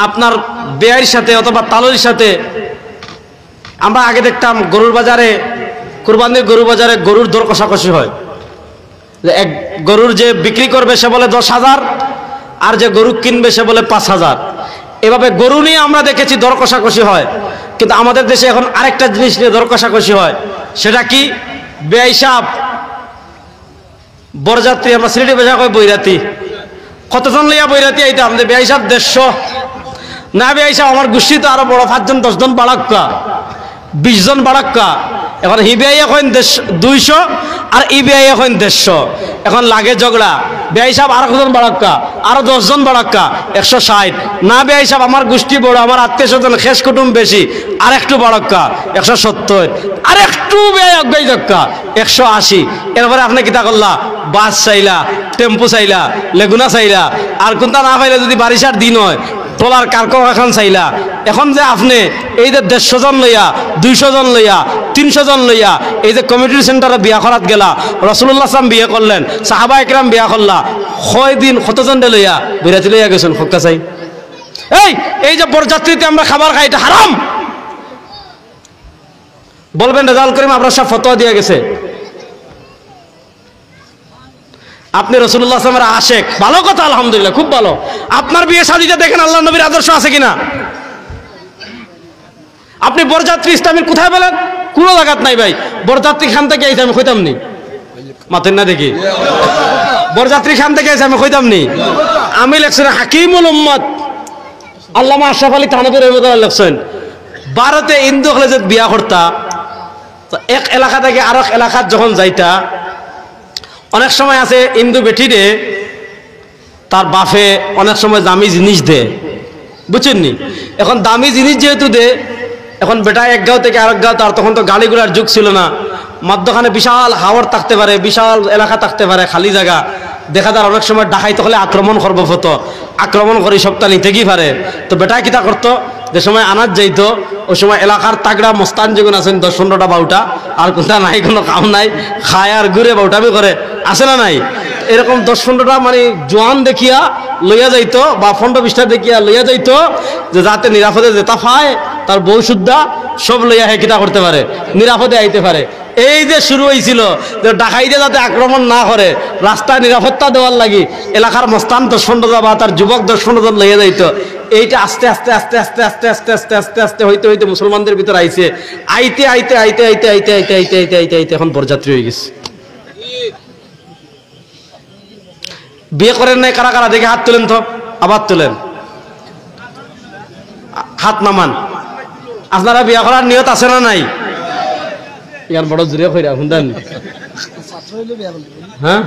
আপনার বেয়াইর সাথে অথবা তালুর সাথে, আমরা আগে দেখতাম গরুর বাজারে, কুরবানির গরুর বাজারে গরুর দর কষাকষি হয়। এক গরুর যে বিক্রি করবে সে বলে 10,000, আর যে গরু কিনবে সে বলে 5,000। এভাবে গরু নিয়ে আমরা দেখেছি দর কষাকষি হয়। কিন্তু আমাদের দেশে এখন আরেকটা জিনিস নিয়ে দর কষাকষি হয়, সেটা কি? বেয়াই সাহেব বরযাত্রী, আমরা সিলেটি ভাষা কই বৈরাতি, কতজন লইয়া বৈরাতি আইতে আমাদের বেয়াই সাহেব 150 না, বেয়াই সাহেব আমার গোষ্ঠী তো আরো বড়, 5 জন 10 জন বাড়াক্কা, 20 জন বাড়াক্কা। এখন হিবিআই এখন 200 আর ইবিআই এখন 150। এখন লাগে ঝগড়া, বেআই সাহেব আর কজন বাড়াক্কা, আরো 10 জন বাড়াক্কা, 160। না বেআই সাহেব আমার গোষ্ঠী বড়, আমার আত্মীয় স্বজন খেস কুটুম বেশি, আর একটু বাড়াক্কা 170, আর একটু বেআই অজ্ঞাই দক্কা 180। এরপরে আপনি কিতা করলা, বাস চাইলা, টেম্পু চাইলা, লেগুনা চাইলা, আর কোনটা না পাইলে যদি বারিশার দিন হয় তোলার কারকো এখন চাইলা। এখন যে আপনি এই যে 150 জন লইয়া, 200 জন লইয়া, 300 জন লইয়া এই যে কমিউনিটি সেন্টারে বিয়া করাত গেলা, রাসূলুল্লাহ সাল্লাল্লাহু বিয়ে করলেন, সাহাবা একরাম বিয়া করলা, কয় দিন কতজন লইয়া বিরাতি লইয়া গেছেন ফক্কা চাই। এই যে বরযাত্রীতে আমরা খাবার খাই, এটা হারাম বলবেন রেজাউল করিম আপনার সব ফতোয়া দিয়ে গেছে। আপনি রাসূলুল্লাহ সাল্লাল্লাহু আলাইহি ওয়াসাল্লামের আশিক, ভালো কথা, আলহামদুলিল্লাহ, খুব ভালো। আপনার বিয়ে শাদীতে দেখেন আল্লাহ নবীর আদর্শ আছে কিনা। আপনি বরযাত্রী ইসলামের কোথায় বলেন, কোনো জায়গাত নাই ভাই। বরযাত্রী খান থেকে আইছে আমি কইতাম নি, মাতেন না দেখি, বরযাত্রী খান থেকে আইছে আমি কইতাম নি। আমি লেখছেন হাকিমুল উম্মত আল্লামা আশরাফ আলী থানভী রহমাতুল্লাহ লেখছেন, ভারতে হিন্দু হলে যে বিয়া করতা, এক এলাকা থেকে আর এক এলাকাত যখন যাইতা, অনেক সময় আছে হিন্দু বেটিরে তার বাপে অনেক সময় দামি জিনিস দে, বুঝছেন নি। এখন দামি জিনিস যেহেতু দে, এখন বেটা এক গাঁও থেকে আরেক গাঁও, তার তখন তো গাড়ি ঘোড়ার যুগ ছিল না, মধ্যখানে বিশাল হাওর থাকতে পারে, বিশাল এলাকা থাকতে পারে, খালি জায়গা। দেখা যায় অনেক সময় ডাকাইতে হলে আক্রমণ করবো, ফতো আক্রমণ করে সপ্তাহ নিতে কি পারে। তো বেটা কিতা করতো, যে সময় আনাজ যাইতো ওই সময় এলাকার তাগড়া মস্তান যেগুলো আছেন 10-15টা বাউটা, আর কোনটা নাই, কোনো কাম নাই, খায় আর ঘুরে বাউটামি করে, আছে না নাই। এরকম 10-15টা মানে জোয়ান দেখিয়া লইয়া যাইতো, বা 15-20টা দেখিয়া লইয়া যাইতো, যে যাতে নিরাপদে যেতা পায়, তার বউ সুদ্ধা সব লইয়া হে কিতা করতে পারে, নিরাপদে আইতে পারে। এই যে শুরু হয়েছিল যে ডাকাইতে যাতে আক্রমণ না করে, রাস্তায় নিরাপত্তা দেওয়ার লাগি এলাকার মস্তান 10-15টা বা তার যুবক 10-15 জন লইয়া যাইতো। এইটা আস্তে আস্তে আস্তে আস্তে আস্তে আস্তে আস্তে আস্তে আস্তে হইতে হইতে মুসলমানদের ভিতর আইছে, আইতে আইতে আইতে আইতে আইতে আইতে আইতে আইতে আইতে আইতে এখন বরযাত্রী হয়ে গেছে। বিয়ে করেন নাই কারা কারা দেখে হাত তুলেন তো, আবার তুলেন, হাত নামান। আপনারা বিয়ে করার নিয়ত আছে না নাই? ইয়ার বড় জুড়ে কইরা শুনতেন, হ্যাঁ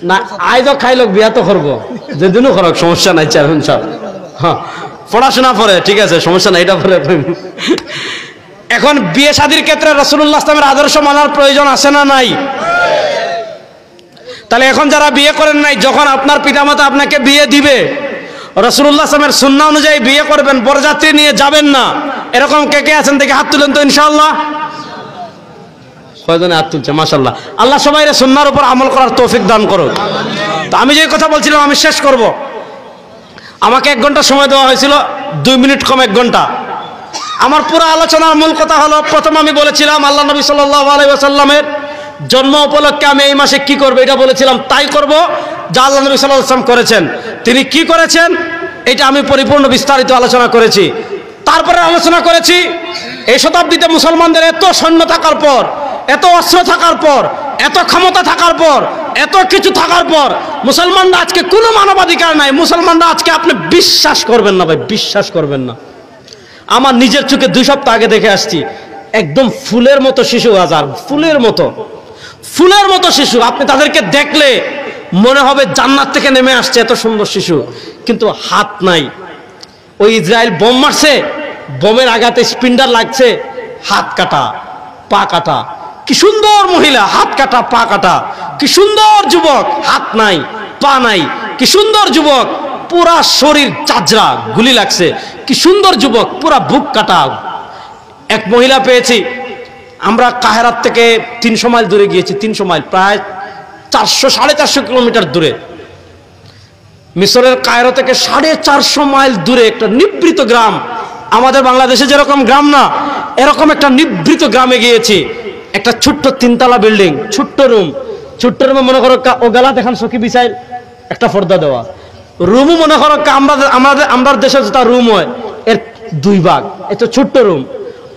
না আই তো খাই লোক বিয়া তো করবো, যেদিনও করক সমস্যা নাই, চারণ সব হ্যাঁ পড়াশোনা পরে ঠিক আছে, সমস্যা নাই, এটা পরে। এখন বিয়ে শাদীর ক্ষেত্রে রাসূলুল্লাহ সাল্লাল্লাহু আলাইহি ওয়াসাল্লামের আদর্শ মানার প্রয়োজন আছে না নাই? তাহলে এখন যারা বিয়ে করেন নাই, যখন আপনার পিতামাতা আপনাকে বিয়ে দিবে, রাসূলুল্লাহ সাল্লাল্লাহু আলাইহি ওয়াসাল্লামের সুন্নাহ অনুযায়ী বিয়ে করবেন, বরযাত্রী নিয়ে যাবেন না। এরকম কে কে আছেন দেখে হাত তুলেন তো ইনশাআল্লাহ। কয়জনে হাত তুলছে? মাশাআল্লাহ। আল্লাহ সবাইরে সুন্নাহর উপর আমল করার তৌফিক দান করুন। তো আমি যে কথা বলছিলাম আমি শেষ করব। আমাকে 1 ঘন্টা সময় দেওয়া হয়েছিল, 2 মিনিট কম 1 ঘন্টা। আমার পুরো আলোচনার মূল কথা হলো, প্রথম আমি বলেছিলাম আল্লাহ নবী সাল্লাল্লাহু আলাইহি ওয়াসাল্লামের জন্ম উপলক্ষে আমি এই মাসে কি করব, এটা বলেছিলাম, তাই করব যা আল্লাহ নবী সাল্লাল্লাহু আলাইহি ওয়াসাল্লাম করেছেন। তিনি কি করেছেন এটা আমি পরিপূর্ণ বিস্তারিত আলোচনা করেছি। তারপরে আলোচনা করেছি এই শতাব্দীতে মুসলমানদের এত সৈন্য থাকার পর, এত অস্ত্র থাকার পর, এত ক্ষমতা থাকার পর, এত কিছু থাকার পর মুসলমানরা আজকে কোনো মানবাধিকার নাই। মুসলমানরা আজকে আপনি বিশ্বাস করবেন না ভাই, বিশ্বাস করবেন না। আমার নিজের চোখে 2 সপ্তাহ আগে দেখে আসছি, একদম ফুলের মতো শিশু, হাজার ফুলের মতো, ফুলের মতো শিশু। আপনি তাদেরকে দেখলে মনে হবে জান্নাত থেকে নেমে আসছে, এত সুন্দর শিশু, কিন্তু হাত নাই। ওই ইসরায়েল বোম মারছে, বোমের আঘাতে স্পিন্ডার লাগছে, হাত কাটা, পা কাটা। কি সুন্দর মহিলা, হাত কাটা, পা কাটা। কি সুন্দর যুবক, হাত নাই, পা নাই। কি সুন্দর যুবক, পুরা শরীর চাজরা, গুলি লাগছে। কি সুন্দর যুবক, পুরা বুক কাটা। এক মহিলা পেয়েছি, আমরা কাহেরাত থেকে 300 মাইল দূরে গিয়েছি, 300 মাইল, প্রায় 400-450 কিলোমিটার দূরে। মিশরের কায়রো থেকে 450 মাইল দূরে একটা নিভৃত গ্রাম। আমাদের বাংলাদেশে যেরকম গ্রাম না, এরকম একটা নিভৃত গ্রামে গিয়েছি। একটা ছোট্ট 3তলা বিল্ডিং, ছোট্ট রুম। ছোট্ট রুমে মনে করো ও গলা দেখান সখী বিছাইল, একটা পর্দা দেওয়া। রুমও মনে করো আমরা দেশে যেটা রুম হয় এর 2 ভাগ। এত ছোট্ট রুম,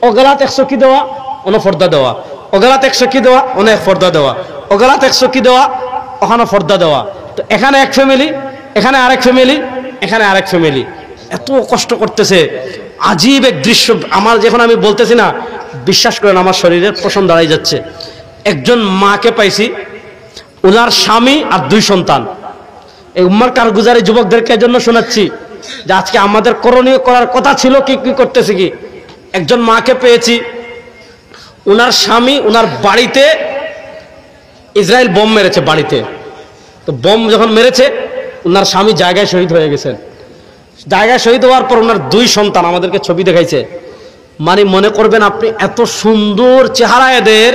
ও গলাত এক সখী দেওয়া, অন্য পর্দা দেওয়া, ও গলাত এক সখী দেওয়া, অনেক পর্দা দেওয়া, ও গলাত এক সখী দেওয়া, ওখানে পর্দা দেওয়া। তো এখানে এক ফ্যামিলি, এখানে আরেক ফ্যামিলি, এখানে আরেক ফ্যামিলি। এত কষ্ট করতেছে, আজীব এক দৃশ্য। আমার যখন আমি বলতেছি না, বিশ্বাস করেন আমার শরীরের পশম দাঁড়াই যাচ্ছে। একজন মাকে পাইছি, উনার স্বামী আর 2 সন্তান। এই উম্মার কারগুজারি যুবকদেরকে জন্য শোনাচ্ছি যে আজকে আমাদের করণীয় করার কথা ছিল কি কি করতেছি কি। একজন মাকে পেয়েছি, উনার স্বামী উনার বাড়িতে ইসরায়েল বোম মেরেছে বাড়িতে। তো বোম যখন মেরেছে উনার স্বামী জায়গায় শহীদ হয়ে গেছেন। জায়গায় শহীদ হওয়ার পর ওনার 2 সন্তান আমাদেরকে ছবি দেখাইছে। মানে মনে করবেন আপনি এত সুন্দর চেহারা এদের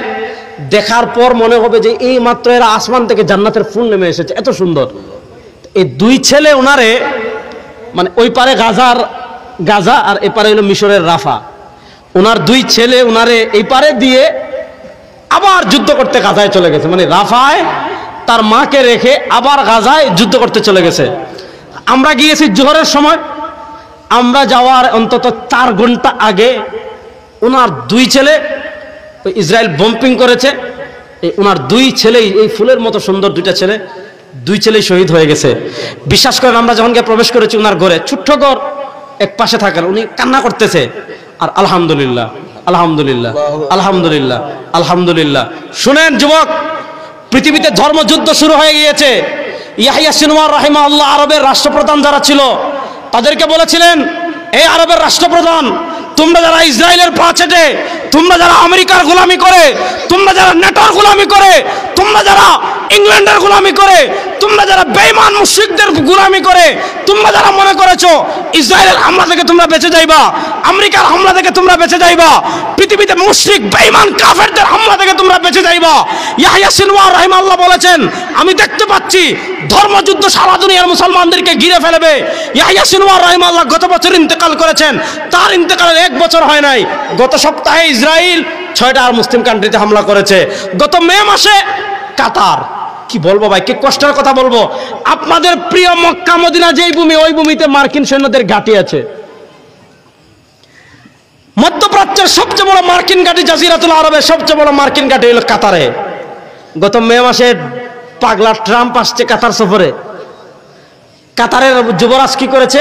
দেখার পর মনে হবে যে এই মাত্র এরা আসমান থেকে জান্নাতের ফুল নেমে এসেছে, এত সুন্দর। এই 2 ছেলে ওনারে মানে ওই পারে গাজা আর এপারে হলো মিশরের রাফা। ওনার 2 ছেলে ওনারে এই পারে দিয়ে আবার যুদ্ধ করতে গাজায় চলে গেছে। মানে রাফায় তার মাকে রেখে আবার গাজায় যুদ্ধ করতে চলে গেছে। আমরা গিয়েছি জোহরের সময়, আমরা যাওয়ার অন্তত 4 ঘন্টা আগে ওনার 2 ছেলে ওই ইসরায়েল বম্পিং করেছে। ওনার 2 ছেলেই এই ফুলের মতো সুন্দর 2টা ছেলে, 2 ছেলেই শহীদ হয়ে গেছে। বিশ্বাস করেন আমরা যখন গিয়ে প্রবেশ করেছি ওনার ঘরে, ছোট্ট ঘর, এক পাশে থাকেন, উনি কান্না করতেছে আর আলহামদুলিল্লাহ আলহামদুলিল্লাহ আলহামদুলিল্লাহ আলহামদুলিল্লাহ। শুনেন যুবক, পৃথিবীতে ধর্মযুদ্ধ শুরু হয়ে গিয়েছে। ইয়াহিয়া সিনওয়ার রাহিমাহুল্লাহ আরবের রাষ্ট্রপ্রধান যারা ছিল তাদেরকে বলেছিলেন, এই আরবের রাষ্ট্রপ্রধান, তোমরা যারা ইসরায়েলের পা চেটে, তোমরা যারা আমেরিকার গোলামি করে, তোমরা যারা নেটোর গোলামি করে, তোমরা যারা ইংল্যান্ডের গোলামি করে, তোমরা যারা বেঈমান মুশরিকদের গোলামি করে, তোমরা যারা মনে করেছো ইসরায়েলের হামলা থেকে তোমরা বেঁচে যাইবা, আমেরিকার হামলা থেকে তোমরা বেঁচে যাইবা, পৃথিবীতে মুশরিক বেঈমান কাফেরদের হামলা থেকে তোমরা বেঁচে যাইবা। ইয়াহিয়া সিনওয়ার রাহিমাহুল্লাহ বলেছেন, আমি দেখতে পাচ্ছি ধর্মযুদ্ধ সারা দুনিয়ার মুসলমানদেরকে ঘিরে ফেলবে। ইয়াহিয়া সিনওয়ার রাহিমাহুল্লাহ গত বছর ইন্তেকাল করেছেন, তার ইন্তেকালের 1 বছর হয় নাই। গত সপ্তাহে ইসরায়েল 6টা আর মুসলিম কান্ট্রিতে হামলা করেছে। গত মে মাসে কাতার, কি বলবো ভাই, কি কষ্টের কথা বলবো। আপনাদের প্রিয় মক্কা মদিনা যেই ভূমি, ওই ভূমিতে মার্কিন সৈন্যদের ঘাঁটি আছে। মধ্যপ্রাচ্যের সবচেয়ে বড় মার্কিন ঘাঁটি, জাজিরাতুল আরবের সবচেয়ে বড় মার্কিন ঘাঁটি হলো কাতারে। গত মে মাসে পাগলা ট্রাম্প আসছে কাতার সফরে। কাতারের যুবরাজ কি করেছে,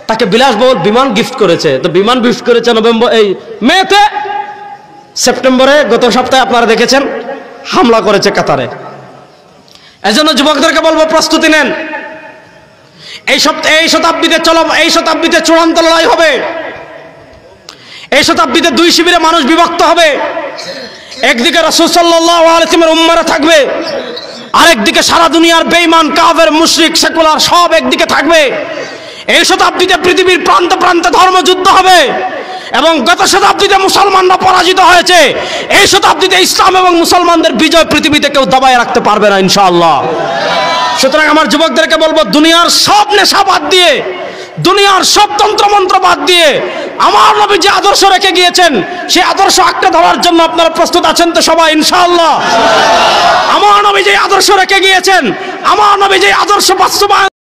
তাকে বিলাসবহুল বিমান গিফট করেছে। তো বিমান গিফট করেছে মেতে, সেপ্টেম্বরে গত সপ্তাহে আপনারা দেখেছেন হামলা করেছে কাতারে। এজন্য যুবকদেরকে বলবো প্রস্তুতি নেন। এই শতাব্দীতে চূড়ান্ত লড়াই হবে। এই শতাব্দীতে 2 শিবিরে মানুষ বিভক্ত হবে। একদিকে রাসূল সাল্লাল্লাহু আলাইহি ওয়াসাল্লামের উম্মাহরা থাকবে, আরেকদিকে সারা দুনিয়ার বেঈমান কাফের মুশরিক সেকুলার সব একদিকে থাকবে। এই শতাব্দীতে পৃথিবীর প্রান্তে প্রান্তে ধর্মযুদ্ধ হবে এবং গত শতাব্দীতে মুসলমানরা পরাজিত হয়েছে। এই শতাব্দীতে ইসলাম এবং মুসলমানদের বিজয় পৃথিবীতে কেউ দাবায় রাখতে পারবে না ইনশাআল্লাহ। সুতরাং আমার যুবকদেরকে বলবো, দুনিয়ার সব নেশা বাদ দিয়ে, দুনিয়ার সব তন্ত্রমন্ত্র বাদ দিয়ে আমার নবী যে আদর্শ রেখে গিয়েছেন সেই আদর্শ আঁকড়ে ধরার জন্য আপনারা প্রস্তুত আছেন তো সবাই ইনশাআল্লাহ? আমার নবী যে আদর্শ রেখে গিয়েছেন, আমার নবী যে আদর্শ বাস্তবায়ন